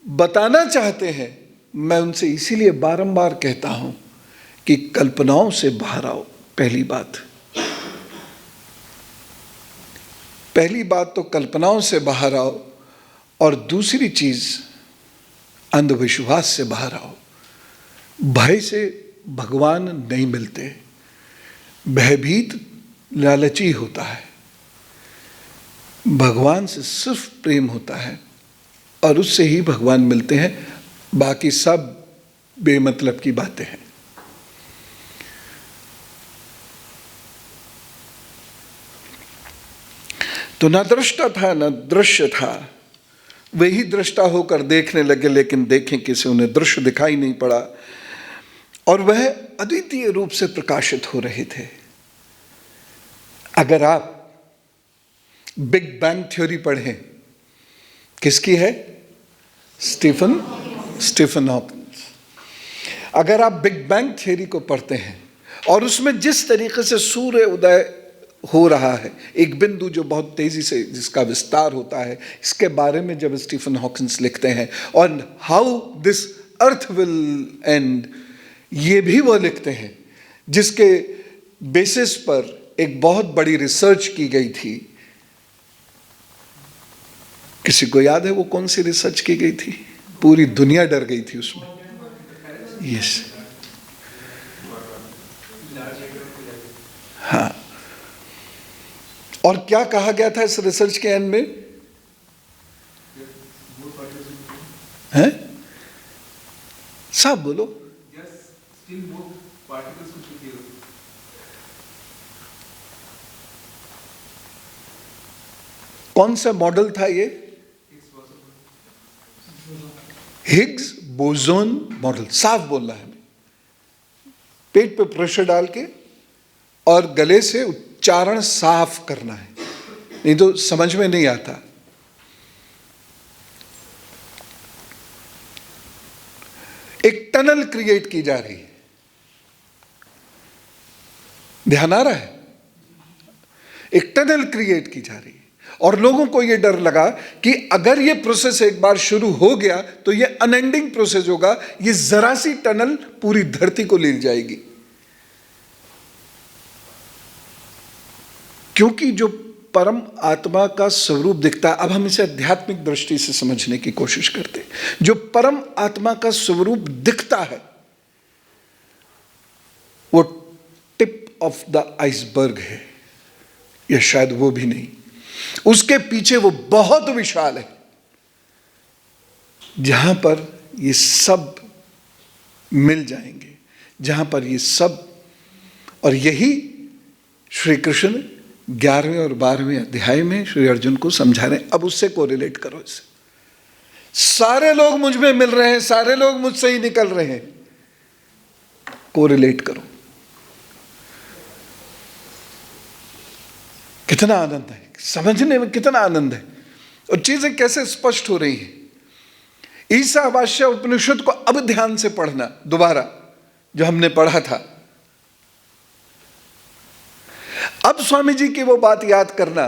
बताना चाहते हैं, मैं उनसे इसीलिए बारंबार कहता हूं कि कल्पनाओं से बाहर आओ। पहली बात तो कल्पनाओं से बाहर आओ, और दूसरी चीज अंधविश्वास से बाहर आओ। भय से भगवान नहीं मिलते, भयभीत लालची होता है। भगवान से सिर्फ प्रेम होता है और उससे ही भगवान मिलते हैं, बाकी सब बेमतलब की बातें हैं। तो न दृष्टा था न दृश्य था, वे ही दृष्टा होकर देखने लगे, लेकिन देखें किसे, उन्हें दृश्य दिखाई नहीं पड़ा। और वह अद्वितीय रूप से प्रकाशित हो रहे थे। अगर आप बिग बैंग थ्योरी पढ़ें, किसकी है? Stephen Hawkins. अगर आप बिग बैंग थ्योरी को पढ़ते हैं और उसमें जिस तरीके से सूर्य उदय हो रहा है, एक बिंदु जो बहुत तेजी से जिसका विस्तार होता है, इसके बारे में जब स्टीफन हॉकिंस लिखते हैं, और how this earth will and, ये भी वो लिखते हैं जिसके बेसिस पर एक बहुत बड़ी रिसर्च की गई थी। किसी को याद है वो कौन सी रिसर्च की गई थी? पूरी दुनिया डर गई थी उसमें। यस, हाँ। और क्या कहा गया था इस रिसर्च के एंड में? हैं? साहब बोलो। कौन सा मॉडल था ये? Higgs boson model. साफ बोलना है, पेट पे प्रेशर डाल के और गले से उच्चारण साफ करना है, नहीं तो समझ में नहीं आता। एक टनल क्रिएट की जा रही है, ध्यान आ रहा है? एक टनल क्रिएट की जा रही है और लोगों को यह डर लगा कि अगर यह प्रोसेस एक बार शुरू हो गया तो यह अनएंडिंग प्रोसेस होगा, यह जरा सी टनल पूरी धरती को ले जाएगी। क्योंकि जो परम आत्मा का स्वरूप दिखता है, अब हम इसे आध्यात्मिक दृष्टि से समझने की कोशिश करते हैं। जो परम आत्मा का स्वरूप दिखता है वो टिप ऑफ द आइसबर्ग है, या शायद वो भी नहीं, उसके पीछे वो बहुत विशाल है जहां पर ये सब मिल जाएंगे, जहां पर ये सब। और यही श्री कृष्ण 11वें और 12वें अध्याय में श्री अर्जुन को समझा रहे हैं। अब उससे कोरिलेट करो इसे। सारे लोग मुझ में मिल रहे हैं, सारे लोग मुझसे ही निकल रहे हैं, कोरिलेट करो। कितना आनंद है, समझने में कितना आनंद है, और चीजें कैसे स्पष्ट हो रही हैं। ईशावास्य उपनिषद को अब ध्यान से पढ़ना दोबारा, जो हमने पढ़ा था। अब स्वामी जी की वो बात याद करना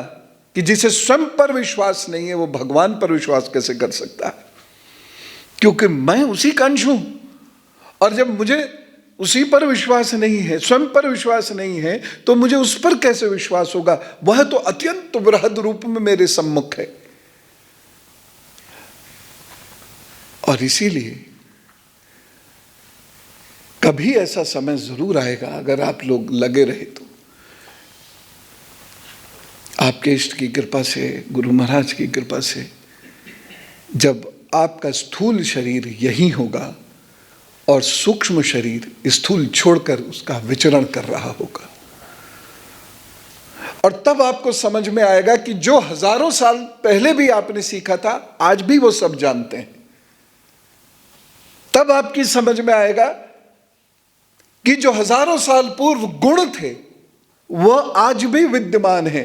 कि जिसे स्वयं पर विश्वास नहीं है वो भगवान पर विश्वास कैसे कर सकता है, क्योंकि मैं उसी का अंश हूं। और जब मुझे उसी पर विश्वास नहीं है, स्वयं पर विश्वास नहीं है, तो मुझे उस पर कैसे विश्वास होगा? वह तो अत्यंत वृहद रूप में मेरे सम्मुख है। और इसीलिए कभी ऐसा समय जरूर आएगा, अगर आप लोग लगे रहे तो, आपके इष्ट की कृपा से, गुरु महाराज की कृपा से, जब आपका स्थूल शरीर यही होगा और सूक्ष्म शरीर स्थूल छोड़कर उसका विचरण कर रहा होगा, और तब आपको समझ में आएगा कि जो हजारों साल पहले भी आपने सीखा था, आज भी वो सब जानते हैं। तब आपकी समझ में आएगा कि जो हजारों साल पूर्व गुण थे वो आज भी विद्यमान है।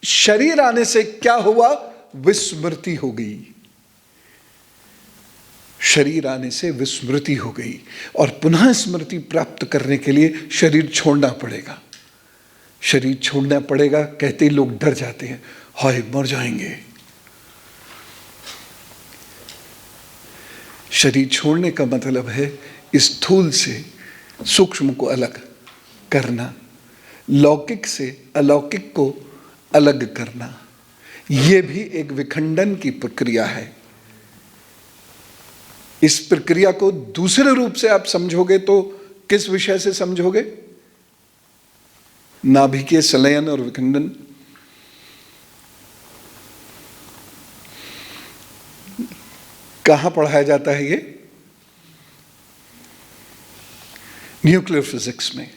शरीर आने से क्या हुआ? विस्मृति हो गई। शरीर आने से विस्मृति हो गई, और पुनः स्मृति प्राप्त करने के लिए शरीर छोड़ना पड़ेगा। शरीर छोड़ना पड़ेगा कहते ही लोग डर जाते हैं, हाय मर जाएंगे। शरीर छोड़ने का मतलब है स्थूल से सूक्ष्म को अलग करना, लौकिक से अलौकिक को अलग करना। यह भी एक विखंडन की प्रक्रिया है। इस प्रक्रिया को दूसरे रूप से आप समझोगे तो किस विषय से समझोगे? नाभिकीय संलयन और विखंडन। कहां पढ़ाया जाता है ये? न्यूक्लियर फिजिक्स में।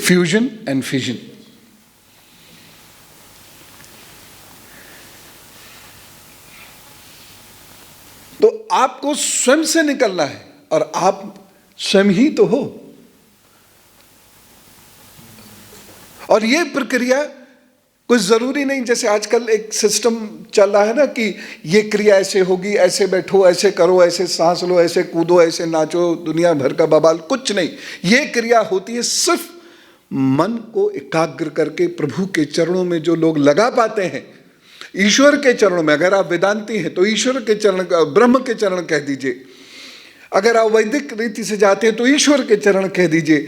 Fusion and fission. तो आपको स्वयं से निकलना है, और आप स्वयं ही तो हो। और ये प्रक्रिया कुछ जरूरी नहीं, जैसे आजकल एक सिस्टम चल रहा है ना कि ये क्रिया ऐसे होगी, ऐसे बैठो, ऐसे करो, ऐसे सांस लो, ऐसे कूदो, ऐसे नाचो, दुनिया भर का बवाल। कुछ नहीं, ये क्रिया होती है सिर्फ मन को एकाग्र करके प्रभु के चरणों में जो लोग लगा पाते हैं, ईश्वर के चरणों में। अगर आप वेदांती हैं तो ईश्वर के चरण, ब्रह्म के चरण कह दीजिए। अगर आप वैदिक रीति से जाते हैं तो ईश्वर के चरण कह दीजिए।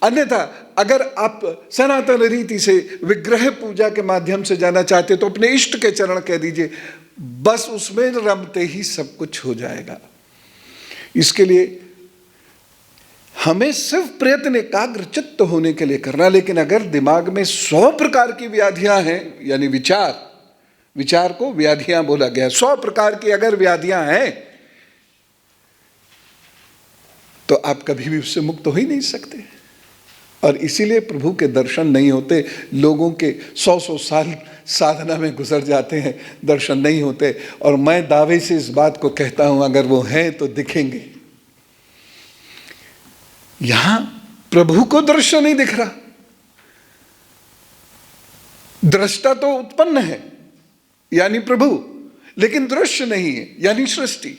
अन्यथा अगर आप सनातन रीति से विग्रह पूजा के माध्यम से जाना चाहते हैं तो अपने इष्ट के चरण कह दीजिए। बस उसमें रमते ही सब कुछ हो जाएगा। इसके लिए हमें सिर्फ प्रयत्न एकाग्र चित्त होने के लिए करना। लेकिन अगर दिमाग में 100 प्रकार की व्याधियां हैं, यानी विचार को व्याधियां बोला गया, 100 प्रकार की अगर व्याधियां हैं तो आप कभी भी उससे मुक्त हो ही नहीं सकते। और इसीलिए प्रभु के दर्शन नहीं होते। लोगों के 100 साल साधना में गुजर जाते हैं, दर्शन नहीं होते। और मैं दावे से इस बात को कहता हूं, अगर वो हैं तो दिखेंगे। यहां प्रभु को दृश्य नहीं दिख रहा, दृष्टा तो उत्पन्न है यानी प्रभु, लेकिन दृश्य नहीं है यानी सृष्टि।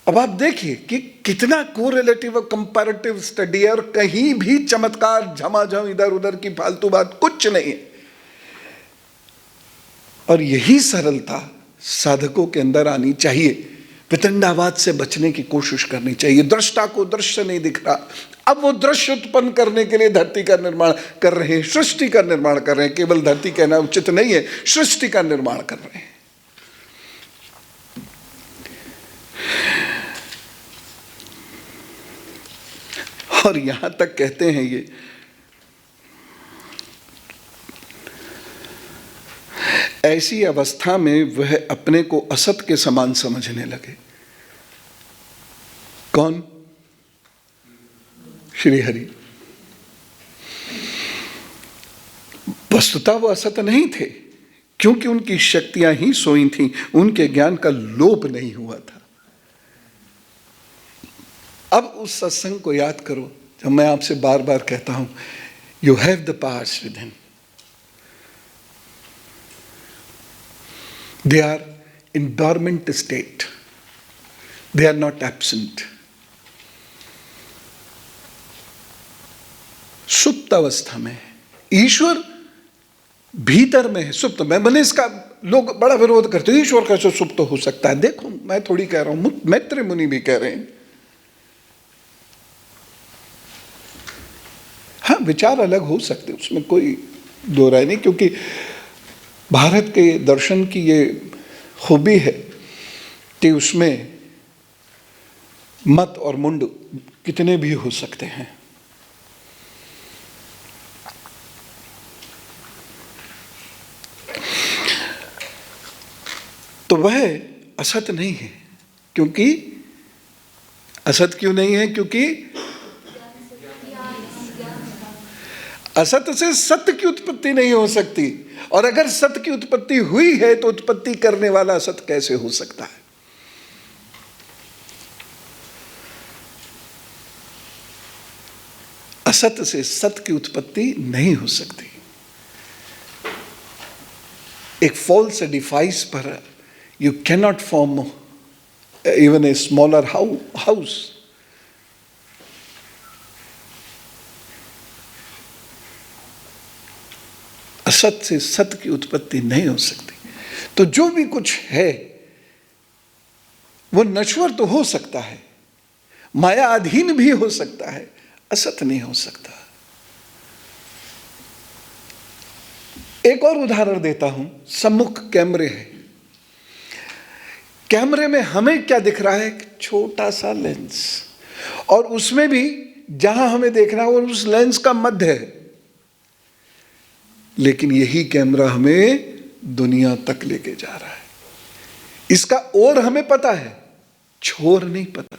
अब आप देखिए कि कितना कोरिलेटिव और कंपैरेटिव स्टडी है, और कहीं भी चमत्कार, झमाझम, इधर उधर की फालतू बात कुछ नहीं है। और यही सरलता साधकों के अंदर आनी चाहिए। वितंडावाद से बचने की कोशिश करनी चाहिए। दृष्टा को दृश्य नहीं दिख रहा, अब वो दृश्य उत्पन्न करने के लिए धरती का निर्माण कर रहे हैं, सृष्टि का निर्माण कर रहे हैं। केवल धरती कहना उचित नहीं है, सृष्टि का निर्माण कर रहे हैं। और यहां तक कहते हैं ये ऐसी अवस्था में वह अपने को असत के समान समझने लगे। कौन? श्री हरि। वस्तुतः वो असत नहीं थे, क्योंकि उनकी शक्तियां ही सोई थीं, उनके ज्ञान का लोप नहीं हुआ था। अब उस सत्संग को याद करो जब मैं आपसे बार बार कहता हूं, you have the powers with him, they are in dormant state, they are not absent. सुप्त अवस्था में ईश्वर भीतर में है, सुप्त में। मैंने इसका लोग बड़ा विरोध करते हैं, ईश्वर कैसे सुप्त हो सकता है। देखो, मैं थोड़ी कह रहा हूं, मैत्रेय मुनि भी कह रहे हैं। हाँ, विचार अलग हो सकते, उसमें कोई दो राय नहीं, क्योंकि भारत के दर्शन की ये खूबी है कि उसमें मत और मुंड कितने भी हो सकते हैं। तो वह असत नहीं है, क्योंकि असत क्यों नहीं है? क्योंकि असत से सत्य की उत्पत्ति नहीं हो सकती, और अगर सत्य की उत्पत्ति हुई है तो उत्पत्ति करने वाला असत कैसे हो सकता है? असत से सत्य की उत्पत्ति नहीं हो सकती। एक फॉल्स डिवाइस पर you can not form even a smaller house. असत से सत्य की उत्पत्ति नहीं हो सकती। तो जो भी कुछ है वो नश्वर तो हो सकता है, माया अधीन भी हो सकता है, असत नहीं हो सकता। एक और उदाहरण देता हूं। सम्मुख कैमरे हैं, कैमरे में हमें क्या दिख रहा है? एक छोटा सा लेंस, और उसमें भी जहां हमें देखना है वो उस लेंस का मध्य है। लेकिन यही कैमरा हमें दुनिया तक लेके जा रहा है। इसका ओर हमें पता है, छोर नहीं पता।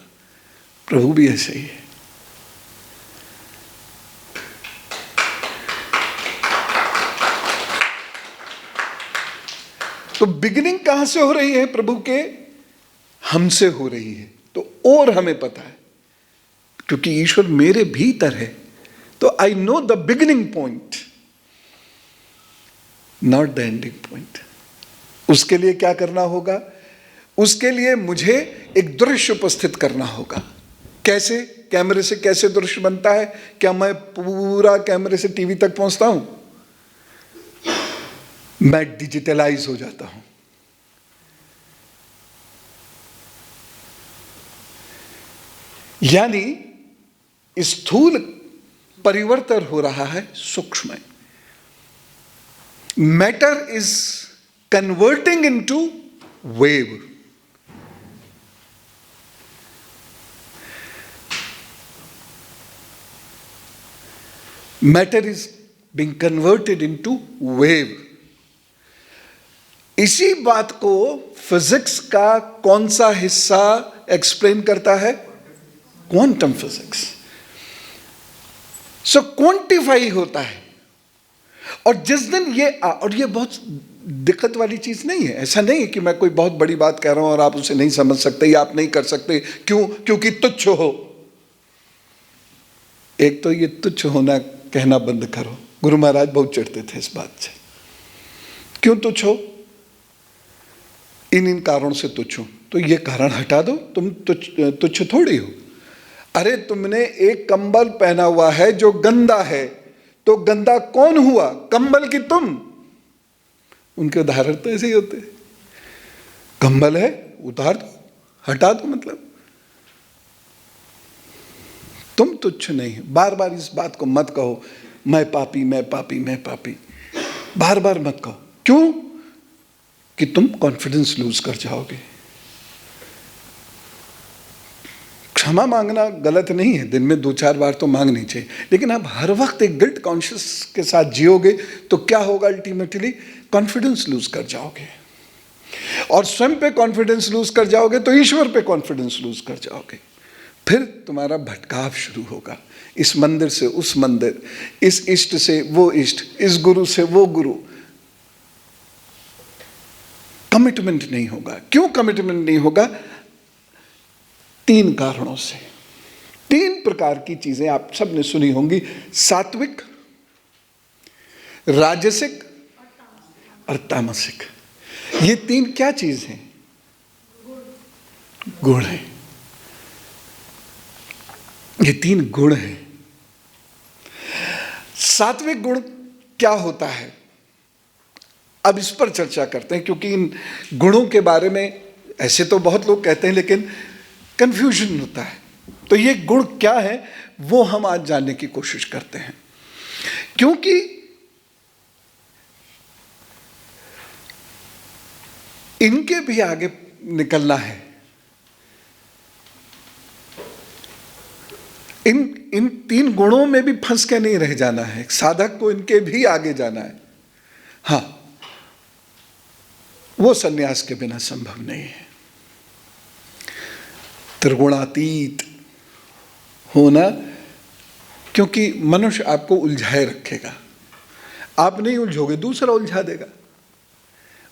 प्रभु भी ऐसे ही है। तो बिगिनिंग कहां से हो रही है प्रभु के हमसे हो रही है तो और हमें पता है, क्योंकि ईश्वर मेरे भीतर है तो I know the beginning point, not the ending point. उसके लिए क्या करना होगा? उसके लिए मुझे एक दृश्य उपस्थित करना होगा। कैसे? कैमरे से कैसे दृश्य बनता है? क्या मैं पूरा कैमरे से टीवी तक पहुंचता हूं? मैं डिजिटलाइज हो जाता हूं। यानी स्थूल परिवर्तन हो रहा है सूक्ष्म में। Matter is converting into wave. Matter is being converted into wave. इसी बात को फिजिक्स का कौन सा हिस्सा एक्सप्लेन करता है? Quantum physics. सो क्वांटिफाई होता है। और जिस दिन ये बहुत दिक्कत वाली चीज नहीं है। ऐसा नहीं है कि मैं कोई बहुत बड़ी बात कह रहा हूं और आप उसे नहीं समझ सकते या आप नहीं कर सकते। क्यों? क्योंकि तुच्छ हो। एक तो ये तुच्छ होना कहना बंद करो। गुरु महाराज बहुत चिढ़ते थे इस बात से। क्यों तुच्छ हो? इन कारणों से तुच्छ हो। तो ये कारण हटा दो, तुम तुच्छ थोड़ी हो। अरे तुमने एक कंबल पहना हुआ है जो गंदा है, तो गंदा कौन हुआ? कंबल की तुम? उनके उदाहरण तो ऐसे ही होते हैं। कंबल है, उतार दो, हटा दो। मतलब तुम तुच्छ नहीं हो। बार बार इस बात को मत कहो, मैं पापी, मैं पापी, मैं पापी। बार बार मत कहो। क्यों? कि तुम कॉन्फिडेंस लूज कर जाओगे। क्षमा मांगना गलत नहीं है, दिन में 2-4 बार तो मांगनी चाहिए, लेकिन आप हर वक्त एक गिल्ट कॉन्शियस के साथ जियोगे तो क्या होगा? अल्टीमेटली कॉन्फिडेंस लूज कर जाओगे। और स्वयं पे कॉन्फिडेंस लूज कर जाओगे तो ईश्वर पे कॉन्फिडेंस लूज कर जाओगे। फिर तुम्हारा भटकाव शुरू होगा, इस मंदिर से उस मंदिर, इस इष्ट से वो इष्ट, इस गुरु से वो गुरु। कमिटमेंट नहीं होगा। क्यों कमिटमेंट नहीं होगा? 3 कारणों से। 3 प्रकार की चीजें आप सबने सुनी होंगी, सात्विक, राजसिक और तामसिक। ये 3 क्या चीज हैं? गुण है। ये 3 गुण हैं। सात्विक गुण क्या होता है? अब इस पर चर्चा करते हैं, क्योंकि इन गुणों के बारे में ऐसे तो बहुत लोग कहते हैं, लेकिन कंफ्यूजन होता है। तो ये गुण क्या है वो हम आज जानने की कोशिश करते हैं, क्योंकि इनके भी आगे निकलना है। इन 3 गुणों में भी फंस के नहीं रह जाना है। साधक को इनके भी आगे जाना है। हाँ, वो सन्यास के बिना संभव नहीं है। त्रिगुणातीत होना, क्योंकि मनुष्य आपको उलझाए रखेगा। आप नहीं उलझोगे, दूसरा उलझा देगा।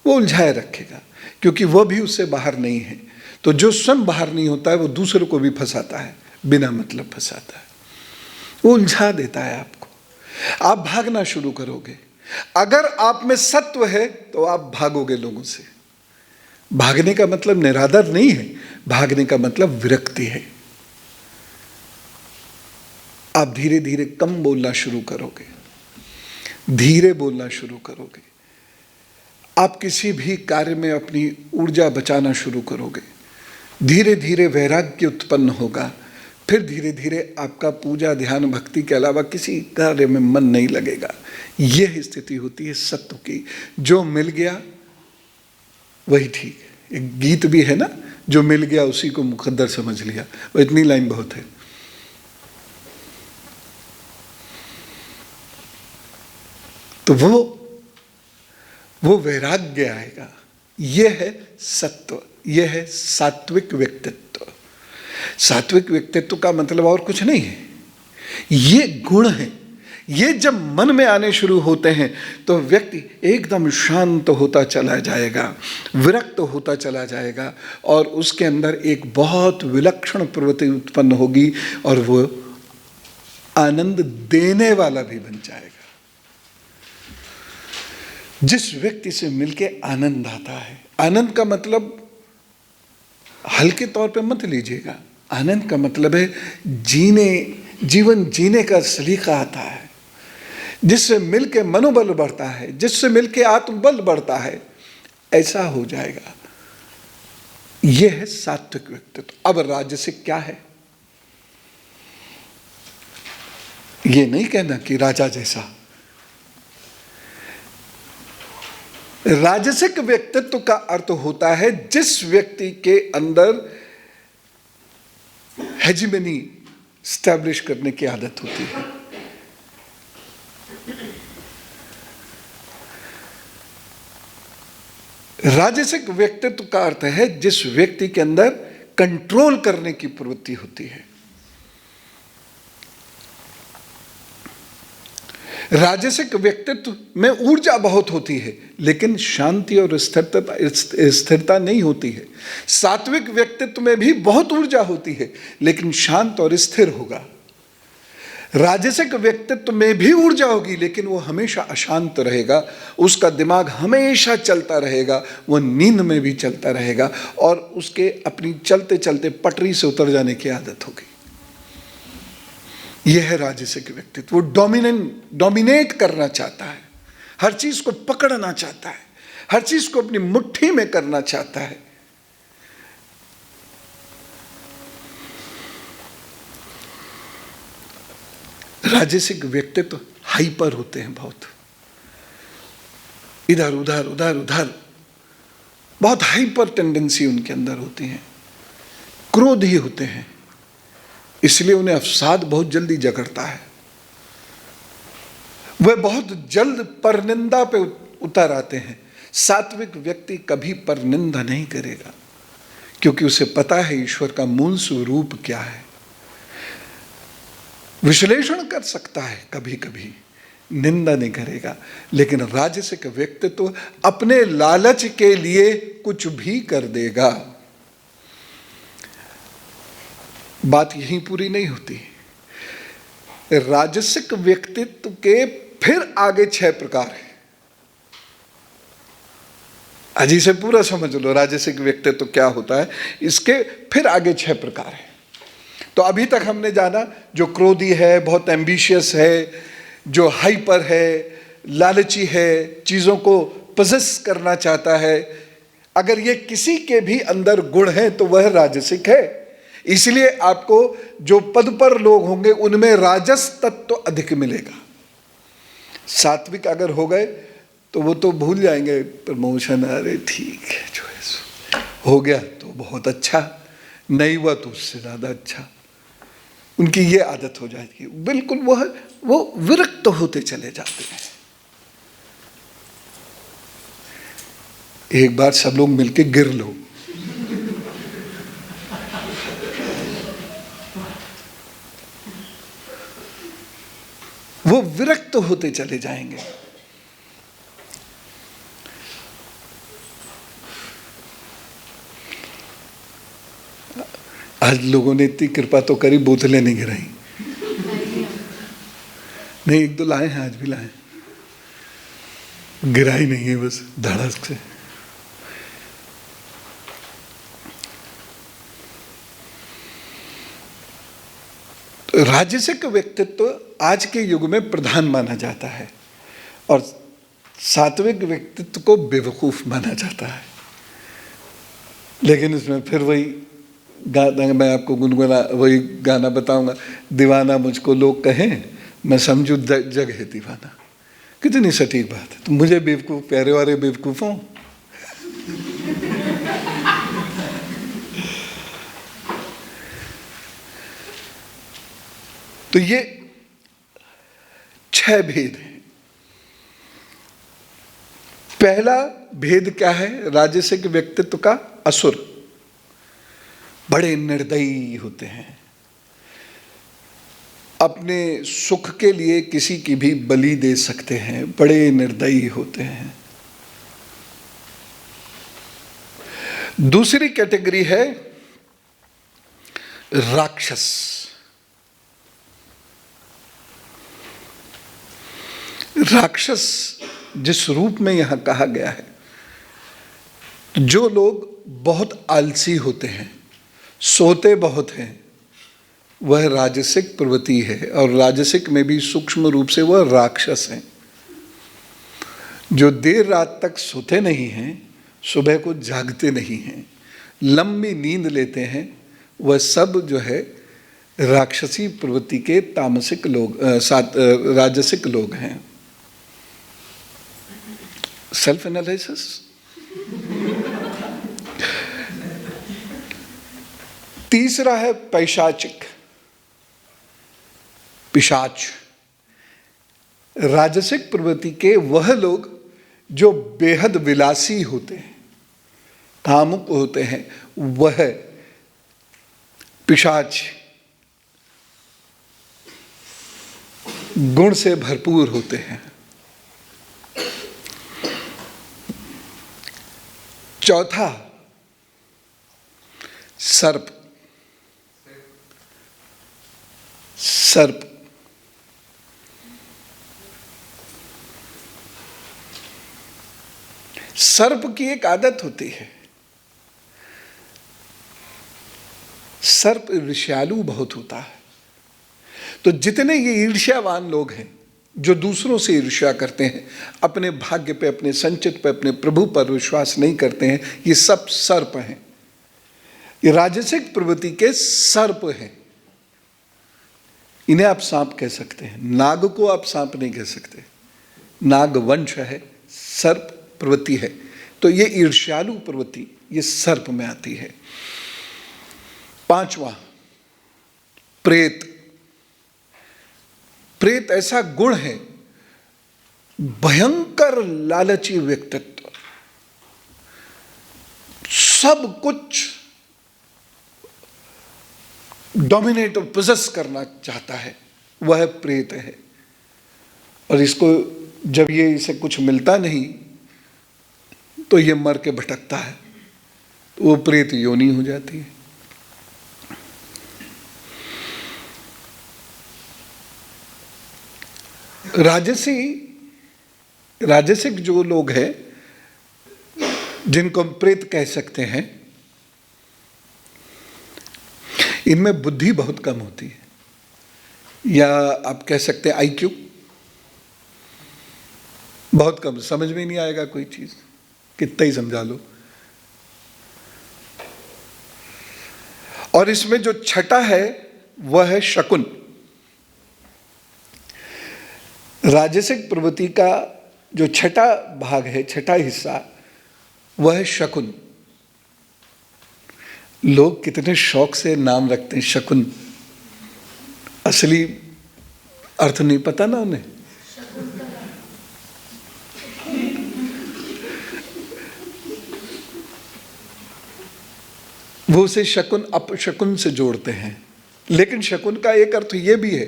वो उलझाए रखेगा, क्योंकि वह भी उससे बाहर नहीं है। तो जो स्वयं बाहर नहीं होता है वो दूसरे को भी फंसाता है, बिना मतलब फंसाता है। वो उलझा देता है आपको। आप भागना शुरू करोगे। अगर आप में सत्व है तो आप भागोगे लोगों से। भागने का मतलब निरादर नहीं है, भागने का मतलब विरक्ति है। आप धीरे धीरे कम बोलना शुरू करोगे, धीरे बोलना शुरू करोगे। आप किसी भी कार्य में अपनी ऊर्जा बचाना शुरू करोगे। धीरे धीरे वैराग्य उत्पन्न होगा। फिर धीरे धीरे आपका पूजा, ध्यान, भक्ति के अलावा किसी कार्य में मन नहीं लगेगा। यह स्थिति होती है सत्व की। जो मिल गया वही ठीक है। एक गीत भी है ना, जो मिल गया उसी को मुकद्दर समझ लिया। वो इतनी लाइन बहुत है। तो वो वैराग्य आएगा। यह है सत्व, यह है सात्विक व्यक्तित्व। सात्विक व्यक्तित्व का मतलब और कुछ नहीं है, ये गुण है। ये जब मन में आने शुरू होते हैं तो व्यक्ति एकदम शांत होता चला जाएगा, विरक्त होता चला जाएगा, और उसके अंदर एक बहुत विलक्षण प्रवृत्ति उत्पन्न होगी और वो आनंद देने वाला भी बन जाएगा। जिस व्यक्ति से मिलके आनंद आता है, आनंद का मतलब हल्के तौर पे मत लीजिएगा, आनंद का मतलब है जीवन जीने का सलीका आता है, जिससे मिलके मनोबल बढ़ता है, जिससे मिलके आत्मबल बढ़ता है, ऐसा हो जाएगा। यह है सात्विक व्यक्तित्व। अब राजसिक क्या है? ये नहीं कहना कि राजा जैसा। राजसिक व्यक्तित्व का अर्थ होता है जिस व्यक्ति के अंदर हेजिमनी स्टैब्लिश करने की आदत होती है। राजसिक व्यक्तित्व का अर्थ है जिस व्यक्ति के अंदर कंट्रोल करने की प्रवृत्ति होती है। राजसिक व्यक्तित्व में ऊर्जा बहुत होती है लेकिन शांति और स्थिरता नहीं होती है। सात्विक व्यक्तित्व में भी बहुत ऊर्जा होती है लेकिन शांत और स्थिर होगा। राजसिक व्यक्तित्व में भी ऊर्जा होगी लेकिन वो हमेशा अशांत रहेगा, उसका दिमाग हमेशा चलता रहेगा, वो नींद में भी चलता रहेगा और उसके अपनी चलते चलते पटरी से उतर जाने की आदत होगी। यह है राजसिक व्यक्तित्व। वो डोमिनेट करना चाहता है, हर चीज को पकड़ना चाहता है, हर चीज को अपनी मुट्ठी में करना चाहता है। राजसिक व्यक्तित्व हाइपर होते हैं, बहुत इधर उधर उधर उधर, बहुत हाइपर टेंडेंसी उनके अंदर होती है, क्रोधी होते हैं, इसलिए उन्हें अवसाद बहुत जल्दी जकड़ता है। वह बहुत जल्द परनिंदा पे उतर आते हैं। सात्विक व्यक्ति कभी परनिंदा नहीं करेगा क्योंकि उसे पता है ईश्वर का मूल स्वरूप क्या है। विश्लेषण कर सकता है, कभी कभी निंदा नहीं करेगा। लेकिन राजसिक व्यक्तित्व अपने लालच के लिए कुछ भी कर देगा। बात यहीं पूरी नहीं होती। राजसिक व्यक्तित्व के फिर आगे 6 प्रकार हैं। अजी से पूरा समझ लो राजसिक व्यक्तित्व क्या होता है, इसके फिर आगे 6 प्रकार हैं। तो अभी तक हमने जाना जो क्रोधी है, बहुत एम्बिशियस है, जो हाइपर है, लालची है, चीजों को पजेस करना चाहता है। अगर ये किसी के भी अंदर गुण है तो वह राजसिक है। इसलिए आपको जो पद पर लोग होंगे उनमें राजस तत्व अधिक मिलेगा। सात्विक अगर हो गए तो वो तो भूल जाएंगे प्रमोशन, अरे ठीक है जो है हो गया तो बहुत अच्छा, नहीं हुआ तो उससे ज्यादा अच्छा। उनकी ये आदत हो जाएगी, बिल्कुल वो विरक्त होते चले जाते हैं। एक बार सब लोग मिलके गिर लो, वो विरक्त होते चले जाएंगे। आज लोगों ने इतनी कृपा तो करी, बोतलें नहीं गिराई। नहीं, 1-2 लाए हैं, आज भी लाए, गिराई नहीं है, बस धड़क से। राजसिक व्यक्तित्व आज के युग में प्रधान माना जाता है और सात्विक व्यक्तित्व को बेवकूफ माना जाता है। लेकिन इसमें फिर वही गाना, मैं आपको गुनगुना वही गाना बताऊंगा, दीवाना मुझको लोग कहें मैं समझू जग है दीवाना। कितनी सटीक बात है। तो मुझे बेवकूफ, प्यारे वाले बेवकूफ हूं। तो ये 6 भेद हैं। पहला भेद क्या है राजसिक व्यक्तित्व का? असुर, बड़े निर्दयी होते हैं, अपने सुख के लिए किसी की भी बलि दे सकते हैं, बड़े निर्दयी होते हैं। दूसरी कैटेगरी है राक्षस। राक्षस जिस रूप में यहां कहा गया है, जो लोग बहुत आलसी होते हैं, सोते बहुत हैं, वह राजसिक प्रवृत्ति है, और राजसिक में भी सूक्ष्म रूप से वह राक्षस हैं। जो देर रात तक सोते नहीं हैं, सुबह को जागते नहीं हैं, लंबी नींद लेते हैं, वह सब जो है राक्षसी प्रवृत्ति के तामसिक लोग, राजसिक लोग हैं। Self analysis. तीसरा है पैशाचिक, पिशाच। राजसिक प्रवृत्ति के वह लोग जो बेहद विलासी होते हैं, कामुक होते हैं, वह पिशाच गुण से भरपूर होते हैं। चौथा सर्प। सर्प सर्प की एक आदत होती है, सर्प ईर्ष्यालु बहुत होता है। तो जितने ये ईर्ष्यावान लोग हैं, जो दूसरों से ईर्ष्या करते हैं, अपने भाग्य पे, अपने संचित पे, अपने प्रभु पर विश्वास नहीं करते हैं, ये सब सर्प हैं। ये राजसिक प्रवृत्ति के सर्प हैं। इन्हें आप सांप कह सकते हैं, नाग को आप सांप नहीं कह सकते। नाग वंश है, सर्प प्रवृत्ति है। तो ये ईर्ष्यालु प्रवृत्ति ये सर्प में आती है। पांचवा प्रेत। प्रेत ऐसा गुण है, भयंकर लालची व्यक्तित्व, सब कुछ डोमिनेट और पोजेस करना चाहता है, वह प्रेत है। और इसको जब ये इसे कुछ मिलता नहीं तो ये मर के भटकता है, तो वो प्रेत योनि हो जाती है। राजसिक जो लोग हैं, जिनको हम प्रेत कह सकते हैं, इनमें बुद्धि बहुत कम होती है, या आप कह सकते हैं आईक्यू बहुत कम, समझ में नहीं आएगा कोई चीज, कितना ही समझा लो। और इसमें जो छठा है वह है शकुन। राजसिक प्रवृत्ति का जो छठा भाग है, छठा हिस्सा, वह है शकुन। लोग कितने शौक से नाम रखते हैं शकुन, असली अर्थ नहीं पता ना उन्हें। वो उसे शकुन अपशकुन से जोड़ते हैं, लेकिन शकुन का एक अर्थ ये भी है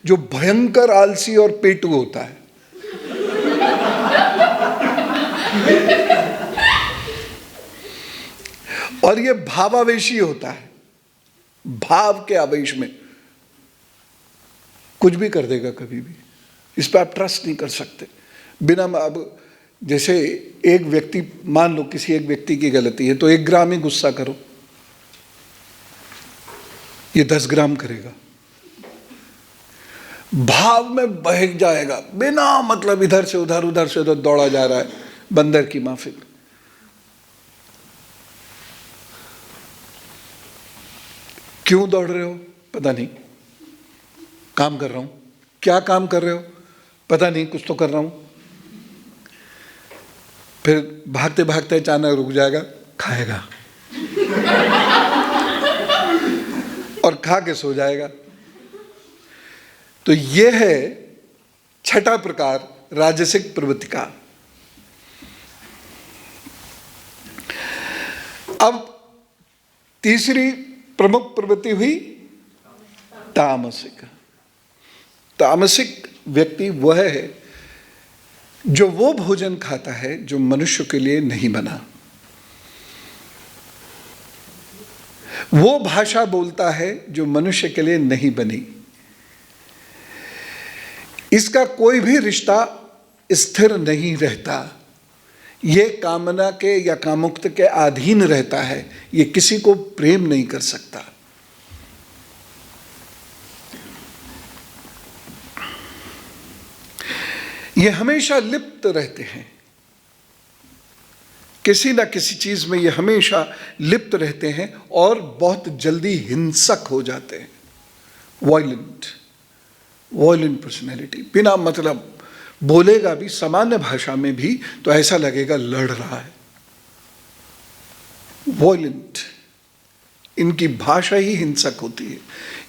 जो भयंकर आलसी और पेटू होता है। और ये भावावेशी होता है, भाव के आवेश में कुछ भी कर देगा कभी भी, इस पर आप ट्रस्ट नहीं कर सकते। बिना अब जैसे एक व्यक्ति, मान लो किसी एक व्यक्ति की गलती है, तो 1 ग्राम ही गुस्सा करो, ये 10 ग्राम करेगा, भाव में बह जाएगा, बिना मतलब इधर से उधर, उधर से उधर दौड़ा जा रहा है, बंदर की माफिक। क्यों दौड़ रहे हो? पता नहीं, काम कर रहा हूं। क्या काम कर रहे हो? पता नहीं, कुछ तो कर रहा हूं। फिर भागते भागते अचानक रुक जाएगा, खाएगा और खा के सो जाएगा। तो यह है छठा प्रकार राजसिक प्रवृत्ति का। अब तीसरी प्रमुख प्रवृत्ति हुई तामसिक। तामसिक व्यक्ति वह है जो वो भोजन खाता है जो मनुष्य के लिए नहीं बना, वो भाषा बोलता है जो मनुष्य के लिए नहीं बनी, इसका कोई भी रिश्ता स्थिर नहीं रहता, ये कामना के या कामुक्त के अधीन रहता है, ये किसी को प्रेम नहीं कर सकता। ये हमेशा लिप्त रहते हैं, किसी ना किसी चीज में ये हमेशा लिप्त रहते हैं और बहुत जल्दी हिंसक हो जाते हैं। वॉयलेंट पर्सनैलिटी, बिना मतलब बोलेगा भी सामान्य भाषा में भी तो ऐसा लगेगा लड़ रहा है। वॉयलेंट, इनकी भाषा ही हिंसक होती है,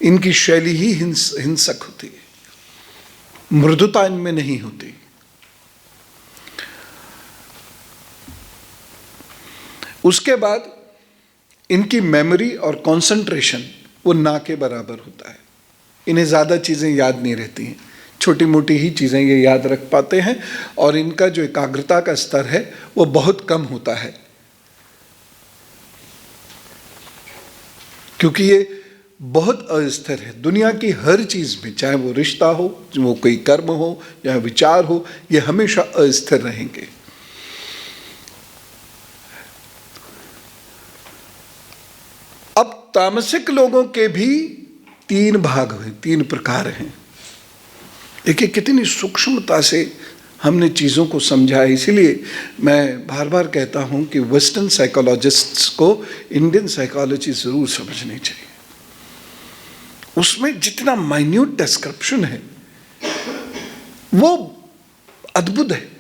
इनकी शैली ही हिंसक होती है, मृदुता इनमें नहीं होती। उसके बाद इनकी मेमोरी और कंसंट्रेशन वो ना के बराबर होता है, इन्हें ज़्यादा चीज़ें याद नहीं रहती हैं, छोटी मोटी ही चीज़ें ये याद रख पाते हैं और इनका जो एकाग्रता का स्तर है वो बहुत कम होता है, क्योंकि ये बहुत अस्थिर है। दुनिया की हर चीज़ में, चाहे वो रिश्ता हो, वो कोई कर्म हो या विचार हो, ये हमेशा अस्थिर रहेंगे। अब तामसिक लोगों के भी तीन भाग हैं, तीन प्रकार हैं। देखिए कितनी सूक्ष्मता से हमने चीज़ों को समझा है। इसीलिए मैं बार बार कहता हूं कि वेस्टर्न साइकोलॉजिस्ट्स को इंडियन साइकोलॉजी ज़रूर समझनी चाहिए। उसमें जितना माइन्यूट डिस्क्रिप्शन है वो अद्भुत है।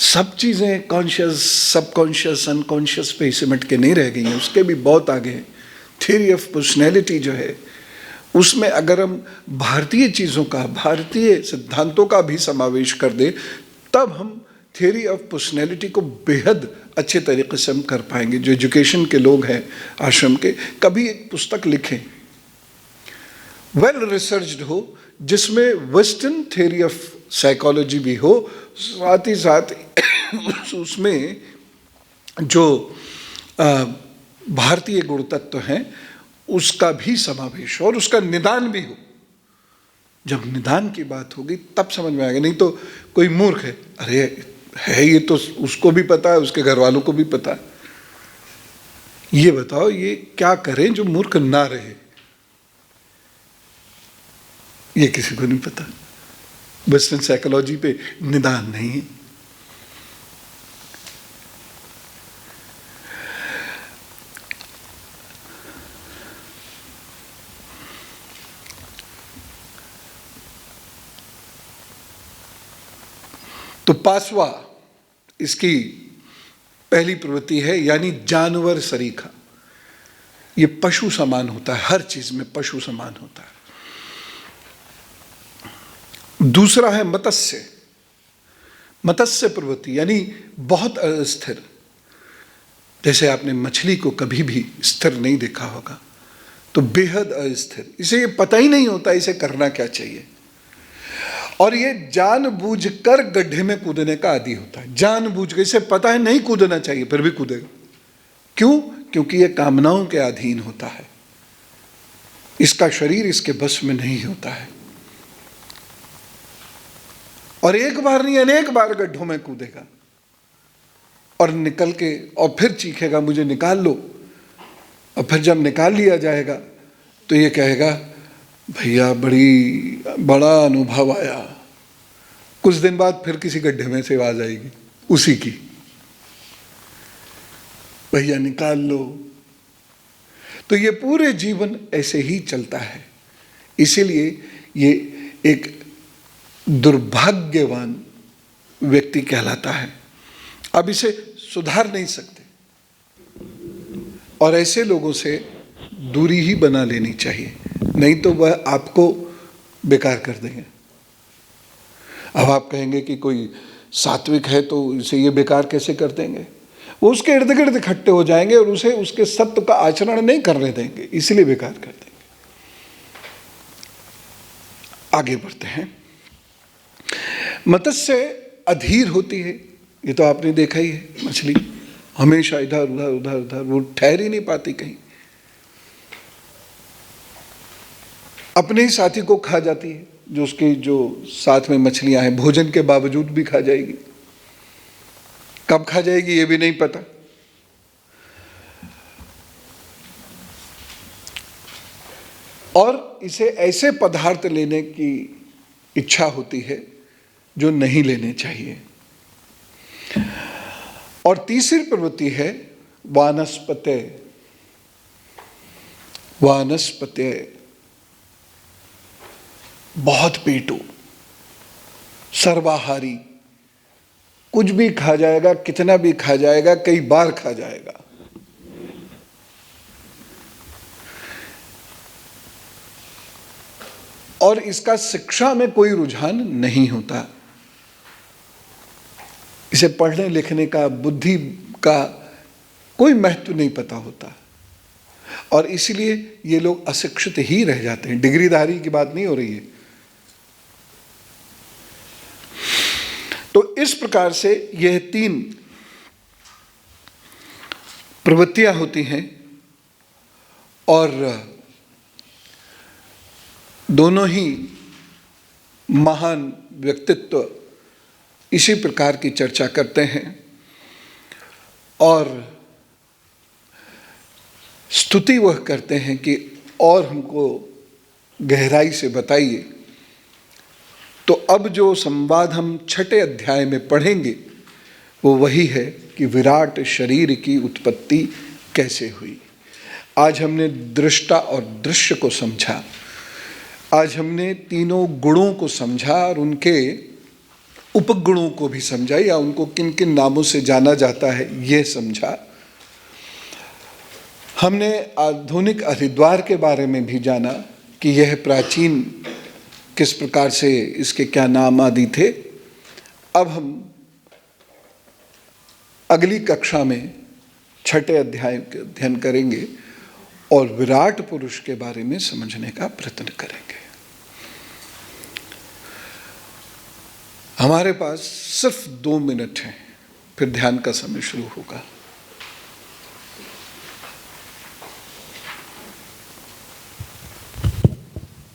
सब चीज़ें कॉन्शियस, सबकॉन्शियस, अनकॉन्शियस पे ही सिमट के नहीं रह गई हैं, उसके भी बहुत आगे हैं। थ्योरी ऑफ पर्सनैलिटी जो है उसमें अगर हम भारतीय चीज़ों का, भारतीय सिद्धांतों का भी समावेश कर दें तब हम थ्योरी ऑफ पर्सनैलिटी को बेहद अच्छे तरीके से हम कर पाएंगे। जो एजुकेशन के लोग हैं आश्रम के, कभी एक पुस्तक लिखें वेल रिसर्च्ड हो, जिसमें वेस्टर्न थ्योरी ऑफ साइकोलॉजी भी हो, साथ ही साथ उसमें जो भारतीय गुण तत्व हैं उसका भी समावेश और उसका निदान भी हो। जब निदान की बात होगी तब समझ में आएगा, नहीं तो कोई मूर्ख है, अरे है ये तो उसको भी पता है, उसके घर वालों को भी पता है, ये बताओ ये क्या करें जो मूर्ख ना रहे, ये किसी को नहीं पता। वेस्टर्न साइकोलॉजी पे निदान नहीं है। तो पांचवा इसकी पहली प्रवृत्ति है, यानी जानवर सरीखा। ये पशु समान होता है, हर चीज में पशु समान होता है। दूसरा है मत्स्य, मत्स्य प्रवृत्ति, यानी बहुत अस्थिर। जैसे आपने मछली को कभी भी स्थिर नहीं देखा होगा, तो बेहद अस्थिर, इसे ये पता ही नहीं होता इसे करना क्या चाहिए, और ये जानबूझकर गड्ढे में कूदने का आदी होता है। जानबूझ के, इसे पता है नहीं कूदना चाहिए फिर भी कूदेगा। क्यों? क्योंकि ये कामनाओं के अधीन होता है, इसका शरीर इसके बस में नहीं होता है, और एक बार नहीं अनेक बार गड्ढों में कूदेगा और निकल के और फिर चीखेगा मुझे निकाल लो, और फिर जब निकाल लिया जाएगा तो ये कहेगा भैया बड़ा अनुभव आया। कुछ दिन बाद फिर किसी गड्ढे में से आवाज आएगी उसी की, भैया निकाल लो। तो ये पूरे जीवन ऐसे ही चलता है। इसीलिए ये एक दुर्भाग्यवान व्यक्ति कहलाता है। अब इसे सुधार नहीं सकते और ऐसे लोगों से दूरी ही बना लेनी चाहिए, नहीं तो वह आपको बेकार कर देंगे। अब आप कहेंगे कि कोई सात्विक है तो इसे ये बेकार कैसे कर देंगे, वो उसके इर्द गिर्द इकट्ठे हो जाएंगे और उसे उसके सत्य का आचरण नहीं करने देंगे, इसलिए बेकार कर देंगे। आगे बढ़ते हैं। मत्स्य अधीर होती है, ये तो आपने देखा ही है। मछली हमेशा इधर उधर उधर उधर, वो ठहर ही नहीं पाती कहीं, अपने ही साथी को खा जाती है। जो उसके जो साथ में मछलियां हैं, भोजन के बावजूद भी खा जाएगी। कब खा जाएगी ये भी नहीं पता। और इसे ऐसे पदार्थ लेने की इच्छा होती है जो नहीं लेने चाहिए। और तीसरी प्रवृत्ति है वानस्पत्य। वानस्पत्य बहुत पेटू, सर्वाहारी, कुछ भी खा जाएगा, कितना भी खा जाएगा, कई बार खा जाएगा। और इसका शिक्षा में कोई रुझान नहीं होता। इसे पढ़ने लिखने का, बुद्धि का कोई महत्व नहीं पता होता, और इसलिए ये लोग अशिक्षित ही रह जाते हैं। डिग्रीधारी की बात नहीं हो रही है। तो इस प्रकार से यह 3 प्रवृत्तियां होती हैं, और दोनों ही महान व्यक्तित्व इसी प्रकार की चर्चा करते हैं और स्तुति वह करते हैं कि और हमको गहराई से बताइए। तो अब जो संवाद हम 6ठे अध्याय में पढ़ेंगे वो वही है कि विराट शरीर की उत्पत्ति कैसे हुई। आज हमने दृष्टा और दृश्य को समझा, आज हमने तीनों गुणों को समझा और उनके उपगुणों को भी समझा, या उनको किन किन नामों से जाना जाता है ये समझा। हमने आधुनिक हरिद्वार के बारे में भी जाना कि यह प्राचीन किस प्रकार से इसके क्या नाम आदि थे। अब हम अगली कक्षा में 6ठे अध्याय का अध्ययन करेंगे और विराट पुरुष के बारे में समझने का प्रयत्न करेंगे। हमारे पास सिर्फ 2 मिनट हैं, फिर ध्यान का समय शुरू होगा।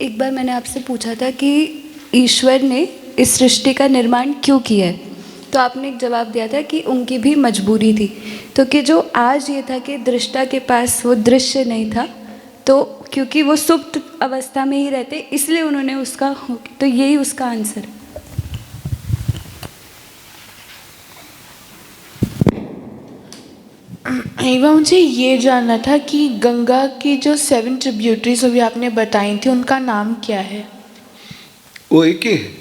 एक बार मैंने आपसे पूछा था कि ईश्वर ने इस सृष्टि का निर्माण क्यों किया है, तो आपने एक जवाब दिया था कि उनकी भी मजबूरी थी। तो कि जो आज ये था कि दृष्टा के पास वो दृश्य नहीं था, तो क्योंकि वो सुप्त अवस्था में ही रहते इसलिए उन्होंने उसका, तो यही उसका आंसर है। एवं मुझे ये जानना था कि गंगा की जो 7 ट्रिब्यूटरीज अभी आपने बताई थी उनका नाम क्या है? वो एक ही है,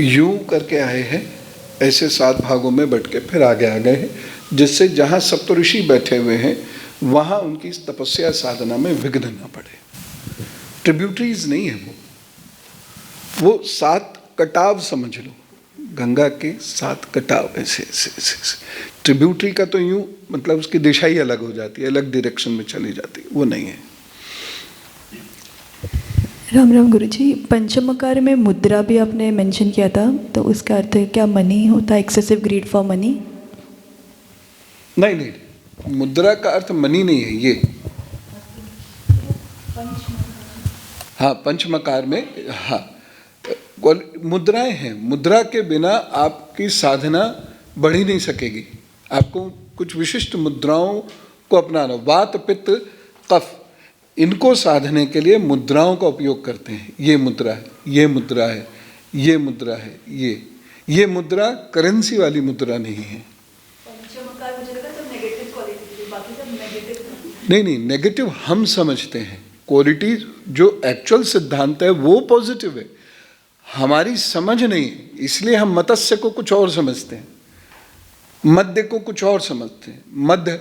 यूं करके आए हैं, ऐसे 7 भागों में बट के फिर आगे आ गए हैं, जिससे जहाँ सप्तऋषि बैठे हुए हैं वहाँ उनकी तपस्या साधना में विघ्न न पड़े। ट्रिब्यूटरीज नहीं है वो 7 कटाव समझ लो, गंगा के 7 कटाव ऐसे ऐसे ऐसे ऐसे। ट्रिब्यूटरी का तो यूं मतलब उसकी दिशा ही अलग हो जाती है, अलग डायरेक्शन में चली जाती है, वो नहीं है। राम राम गुरुजी, पंचमकार में मुद्रा भी आपने मेंशन किया था, तो उसका अर्थ क्या मनी होता है, एक्सेसिव ग्रीड फॉर मनी? नहीं, मुद्रा का अर्थ मनी नहीं है ये। हाँ, पंचमकार में हाँ मुद्राएं हैं। मुद्रा के बिना आपकी साधना बढ़ ही नहीं सकेगी। आपको कुछ विशिष्ट मुद्राओं को अपनाना। वात पित्त कफ, इनको साधने के लिए मुद्राओं का उपयोग करते हैं। ये मुद्रा है, ये मुद्रा है, ये मुद्रा है, ये मुद्रा करेंसी वाली मुद्रा नहीं है। नहीं, नेगेटिव हम समझते हैं, क्वालिटी जो एक्चुअल सिद्धांत है वो पॉजिटिव है, हमारी समझ नहीं है, इसलिए हम मत्स्य को कुछ और समझते हैं, मध्य को कुछ और समझते हैं। मध्य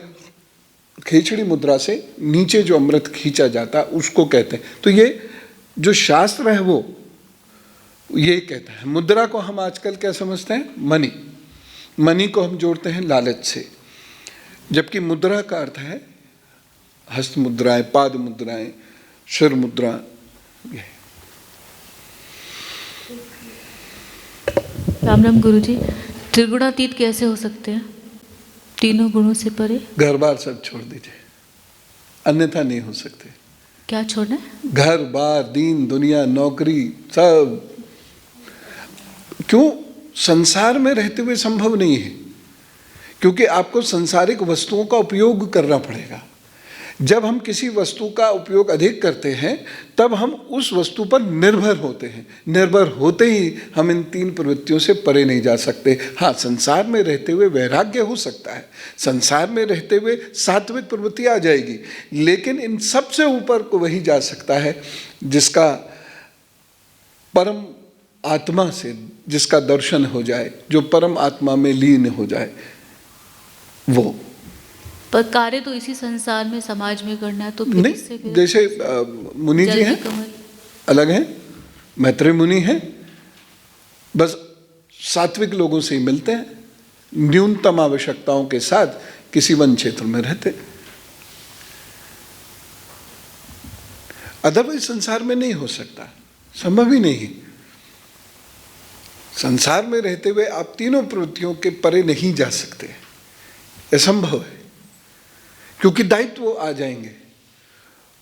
खींचड़ी मुद्रा से नीचे जो अमृत खींचा जाता है उसको कहते हैं। तो ये जो शास्त्र है वो ये कहता है। मुद्रा को हम आजकल क्या समझते हैं? मनी। मनी को हम जोड़ते हैं लालच से, जबकि मुद्रा का अर्थ है हस्त मुद्राएं, पाद मुद्राएं, शिर मुद्रा। राम राम गुरुजी। त्रिगुणातीत कैसे हो सकते हैं, तीनों गुणों से परे? घर बार सब छोड़ दीजिए, अन्यथा नहीं हो सकते। क्या छोड़ना है? घर बार, दीन दुनिया, नौकरी, सब। क्यों? संसार में रहते हुए संभव नहीं है, क्योंकि आपको सांसारिक वस्तुओं का उपयोग करना पड़ेगा। जब हम किसी वस्तु का उपयोग अधिक करते हैं तब हम उस वस्तु पर निर्भर होते हैं। निर्भर होते ही हम इन तीन प्रवृत्तियों से परे नहीं जा सकते। हाँ, संसार में रहते हुए वैराग्य हो सकता है, संसार में रहते हुए सात्विक प्रवृत्ति आ जाएगी, लेकिन इन सबसे ऊपर को वही जा सकता है जिसका परम आत्मा से जिसका दर्शन हो जाए, जो परम आत्मा में लीन हो जाए, वो। पर कार्य तो इसी संसार में, समाज में करना है, तो फिर नहीं, इससे फिर जैसे मुनि जी जल हैं, में कमल। अलग हैं, मैत्रेय मुनि हैं, बस सात्विक लोगों से ही मिलते हैं, न्यूनतम आवश्यकताओं के साथ किसी वन क्षेत्र में रहते। अदरवाइज संसार में नहीं हो सकता, संभव ही नहीं। संसार में रहते हुए आप तीनों प्रवृत्तियों के परे नहीं जा सकते, असंभव है, क्योंकि दायित्व आ जाएंगे।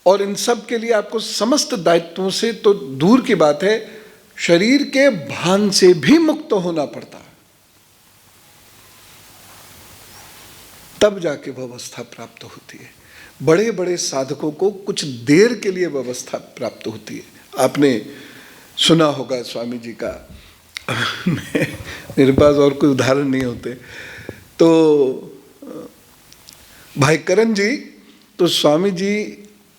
और इन सब के लिए आपको समस्त दायित्वों से तो दूर की बात है, शरीर के भान से भी मुक्त होना पड़ता है, तब जाके वह अवस्था प्राप्त होती है। बड़े बड़े साधकों को कुछ देर के लिए व्यवस्था प्राप्त होती है। आपने सुना होगा स्वामी जी का, मेरे पास और कोई उदाहरण नहीं होते, तो भाई करण जी, तो स्वामी जी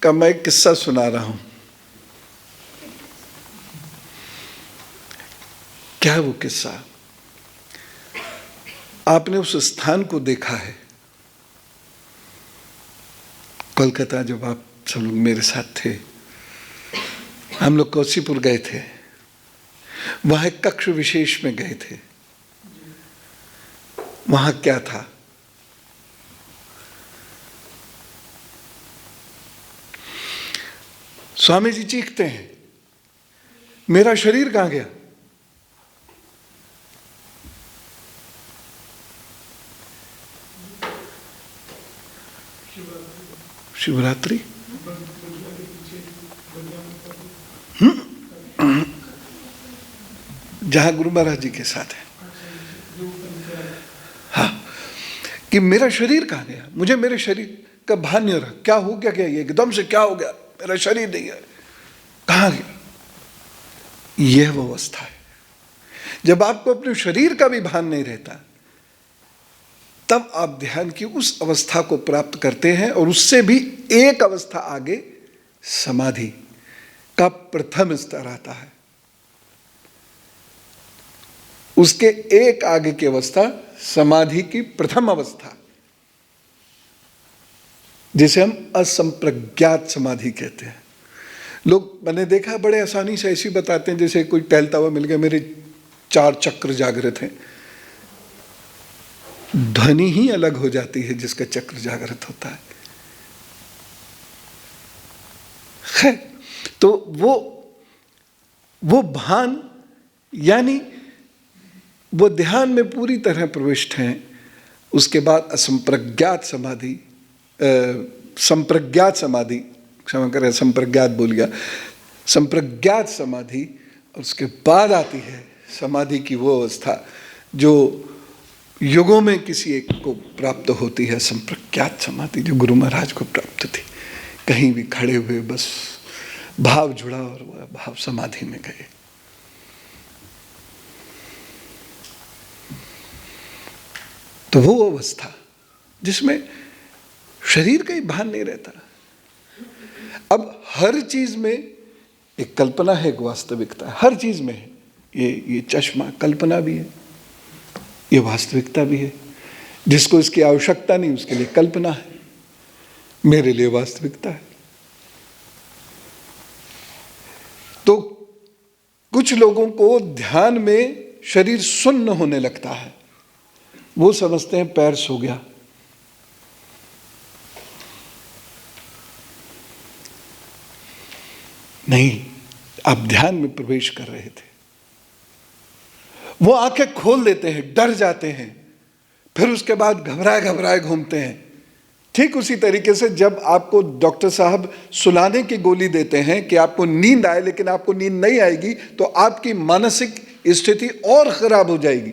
का मैं एक किस्सा सुना रहा हूं। क्या है वो किस्सा? आपने उस स्थान को देखा है, कोलकाता, जब आप सब लोग मेरे साथ थे, हम लोग कौशीपुर गए थे, वहां एक कक्ष विशेष में गए थे। वहां क्या था? स्वामी जी चीखते हैं, मेरा शरीर कहां गया? शिवरात्रि जहां गुरु महाराज जी के साथ है। हाँ, कि मेरा शरीर कहां गया? मुझे मेरे शरीर का भान नहीं हो रहा। क्या हो गया? क्या ये एकदम से क्या हो गया? मेरा शरीर नहीं है, कहां गया? यह वो अवस्था है जब आपको अपने शरीर का भी भान नहीं रहता, तब आप ध्यान की उस अवस्था को प्राप्त करते हैं। और उससे भी एक अवस्था आगे समाधि का प्रथम स्तर आता है। उसके एक आगे की अवस्था समाधि की प्रथम अवस्था, जिसे हम असंप्रज्ञात समाधि कहते हैं। लोग, मैंने देखा, बड़े आसानी से ऐसी बताते हैं जैसे कोई टहलता हुआ मिल गया, मेरे 4 चक्र जागृत हैं। ध्वनि ही अलग हो जाती है जिसका चक्र जागृत होता है। खैर, तो वो भान, यानी वो ध्यान में पूरी तरह प्रविष्ट हैं। उसके बाद असंप्रज्ञात समाधि, संप्रज्ञात समाधि, क्षमा करें, संप्रज्ञात बोल गया, संप्रज्ञात समाधि। और उसके बाद आती है समाधि की वो अवस्था जो युगों में किसी एक को प्राप्त होती है, संप्रज्ञात समाधि, जो गुरु महाराज को प्राप्त थी। कहीं भी खड़े हुए बस भाव जुड़ा और वह भाव समाधि में गए। तो वो अवस्था जिसमें शरीर का ही भान नहीं रहता। अब हर चीज में एक कल्पना है, एक वास्तविकता है, हर चीज में है। ये चश्मा कल्पना भी है, ये वास्तविकता भी है। जिसको इसकी आवश्यकता नहीं उसके लिए कल्पना है, मेरे लिए वास्तविकता है। तो कुछ लोगों को ध्यान में शरीर सुन्न होने लगता है, वो समझते हैं पैर सो गया। नहीं, आप ध्यान में प्रवेश कर रहे थे। वो आंखें खोल देते हैं, डर जाते हैं, फिर उसके बाद घबराए घबराए घूमते हैं। ठीक उसी तरीके से जब आपको डॉक्टर साहब सुलाने की गोली देते हैं कि आपको नींद आए, लेकिन आपको नींद नहीं आएगी, तो आपकी मानसिक स्थिति और खराब हो जाएगी।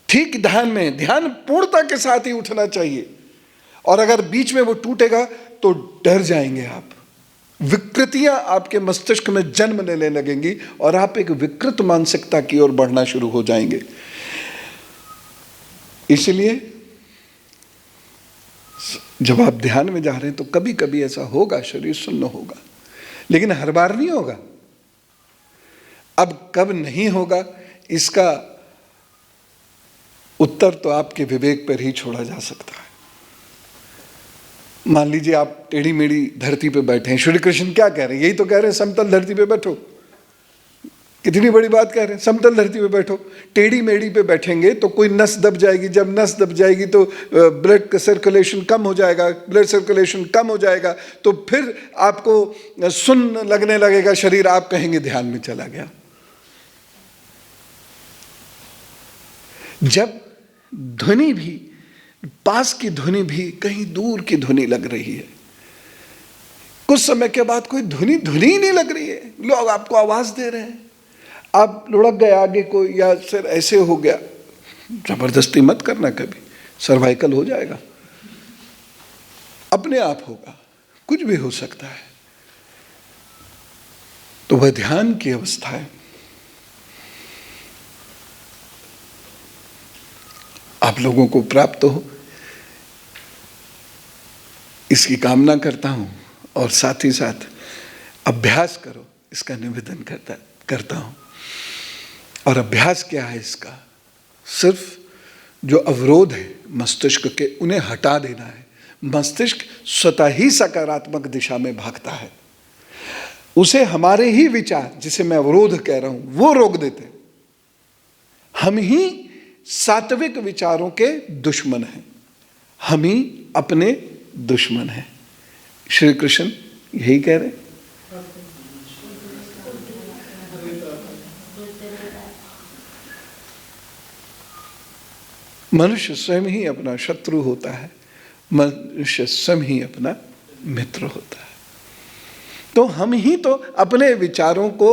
ठीक ध्यान में, ध्यान पूर्णता के साथ ही उठना चाहिए, और अगर बीच में वो टूटेगा तो डर जाएंगे आप, विकृतियां आपके मस्तिष्क में जन्म लेने लगेंगी और आप एक विकृत मानसिकता की ओर बढ़ना शुरू हो जाएंगे। इसलिए जब आप ध्यान में जा रहे हैं तो कभी कभी ऐसा होगा, शरीर सुन्न होगा, लेकिन हर बार नहीं होगा। अब कब नहीं होगा इसका उत्तर तो आपके विवेक पर ही छोड़ा जा सकता है। मान लीजिए आप टेढ़ी मेढ़ी धरती पे बैठे हैं, श्री कृष्ण क्या कह रहे हैं? यही तो कह रहे हैं समतल धरती पे बैठो। कितनी बड़ी बात कह रहे हैं, समतल धरती पे बैठो। टेढ़ी मेढ़ी पे बैठेंगे तो कोई नस दब जाएगी, जब नस दब जाएगी तो ब्लड का सर्कुलेशन कम हो जाएगा, ब्लड सर्कुलेशन कम हो जाएगा तो फिर आपको सुन्न लगने लगेगा शरीर, आप कहेंगे ध्यान में चला गया। जब ध्वनि भी, पास की ध्वनि भी कहीं दूर की ध्वनि लग रही है, कुछ समय के बाद कोई ध्वनि ही नहीं लग रही है, लोग आपको आवाज दे रहे हैं, आप लुढ़क गए आगे को, या सिर ऐसे हो गया, जबरदस्ती मत करना, कभी सर्वाइकल हो जाएगा, अपने आप होगा, कुछ भी हो सकता है। तो वह ध्यान की अवस्था है। आप लोगों को प्राप्त हो इसकी कामना करता हूं, और साथ ही साथ अभ्यास करो इसका निवेदन करता हूं। और अभ्यास क्या है इसका? सिर्फ जो अवरोध है मस्तिष्क के, उन्हें हटा देना है। मस्तिष्क स्वतः ही सकारात्मक दिशा में भागता है, उसे हमारे ही विचार, जिसे मैं अवरोध कह रहा हूं, वो रोक देते। हम ही सात्विक विचारों के दुश्मन हैं, हम ही अपने दुश्मन हैं। श्री कृष्ण यही कह रहे हैं। मनुष्य स्वयं ही अपना शत्रु होता है, मनुष्य स्वयं ही अपना मित्र होता है। तो हम ही तो अपने विचारों को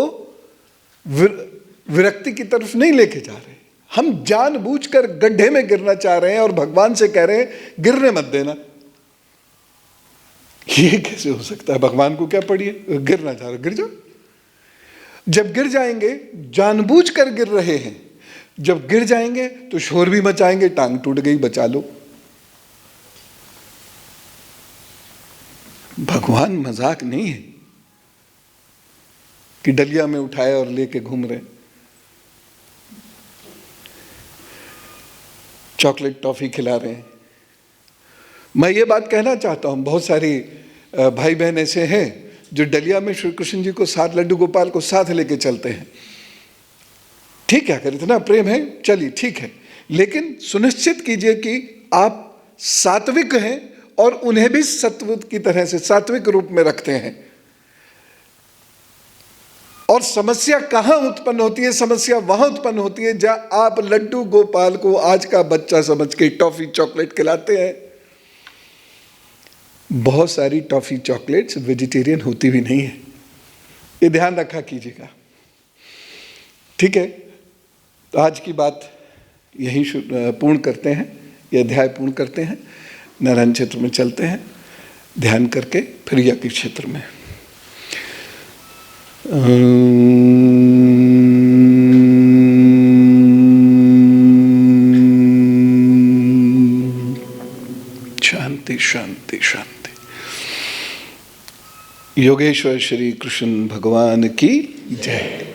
विरक्ति की तरफ नहीं लेके जा रहे, हम जानबूझकर गड्ढे में गिरना चाह रहे हैं और भगवान से कह रहे हैं गिरने मत देना। ये कैसे हो सकता है? भगवान को क्या पड़ी है, गिरना चाह रहे, गिर जाओ। जब गिर जाएंगे, जानबूझकर गिर रहे हैं, जब गिर जाएंगे तो शोर भी मचाएंगे, टांग टूट गई बचा लो। भगवान मजाक नहीं है कि डलिया में उठाए और लेके घूम रहे। चॉकलेट टॉफी खिला रहे हैं। मैं ये बात कहना चाहता हूं, बहुत सारी भाई बहन ऐसे हैं जो डलिया में श्री कृष्ण जी को साथ, लड्डू गोपाल को साथ लेके चलते हैं। ठीक है, अगर इतना प्रेम है चलिए ठीक है, लेकिन सुनिश्चित कीजिए कि आप सात्विक हैं और उन्हें भी सत्व की तरह से सात्विक रूप में रखते हैं। और समस्या कहां उत्पन्न होती है? समस्या वहां उत्पन्न होती है जहां आप लड्डू गोपाल को आज का बच्चा समझ के टॉफी चॉकलेट खिलाते हैं। बहुत सारी टॉफी चॉकलेट्स वेजिटेरियन होती भी नहीं है, ये ध्यान रखा कीजिएगा। ठीक है, तो आज की बात यहीं पूर्ण करते हैं, यह अध्याय पूर्ण करते हैं। नारायण क्षेत्र में चलते हैं ध्यान करके, फिर यज्ञ के क्षेत्र में। शांति शांति शांति। योगेश्वर श्री कृष्ण भगवान की जय।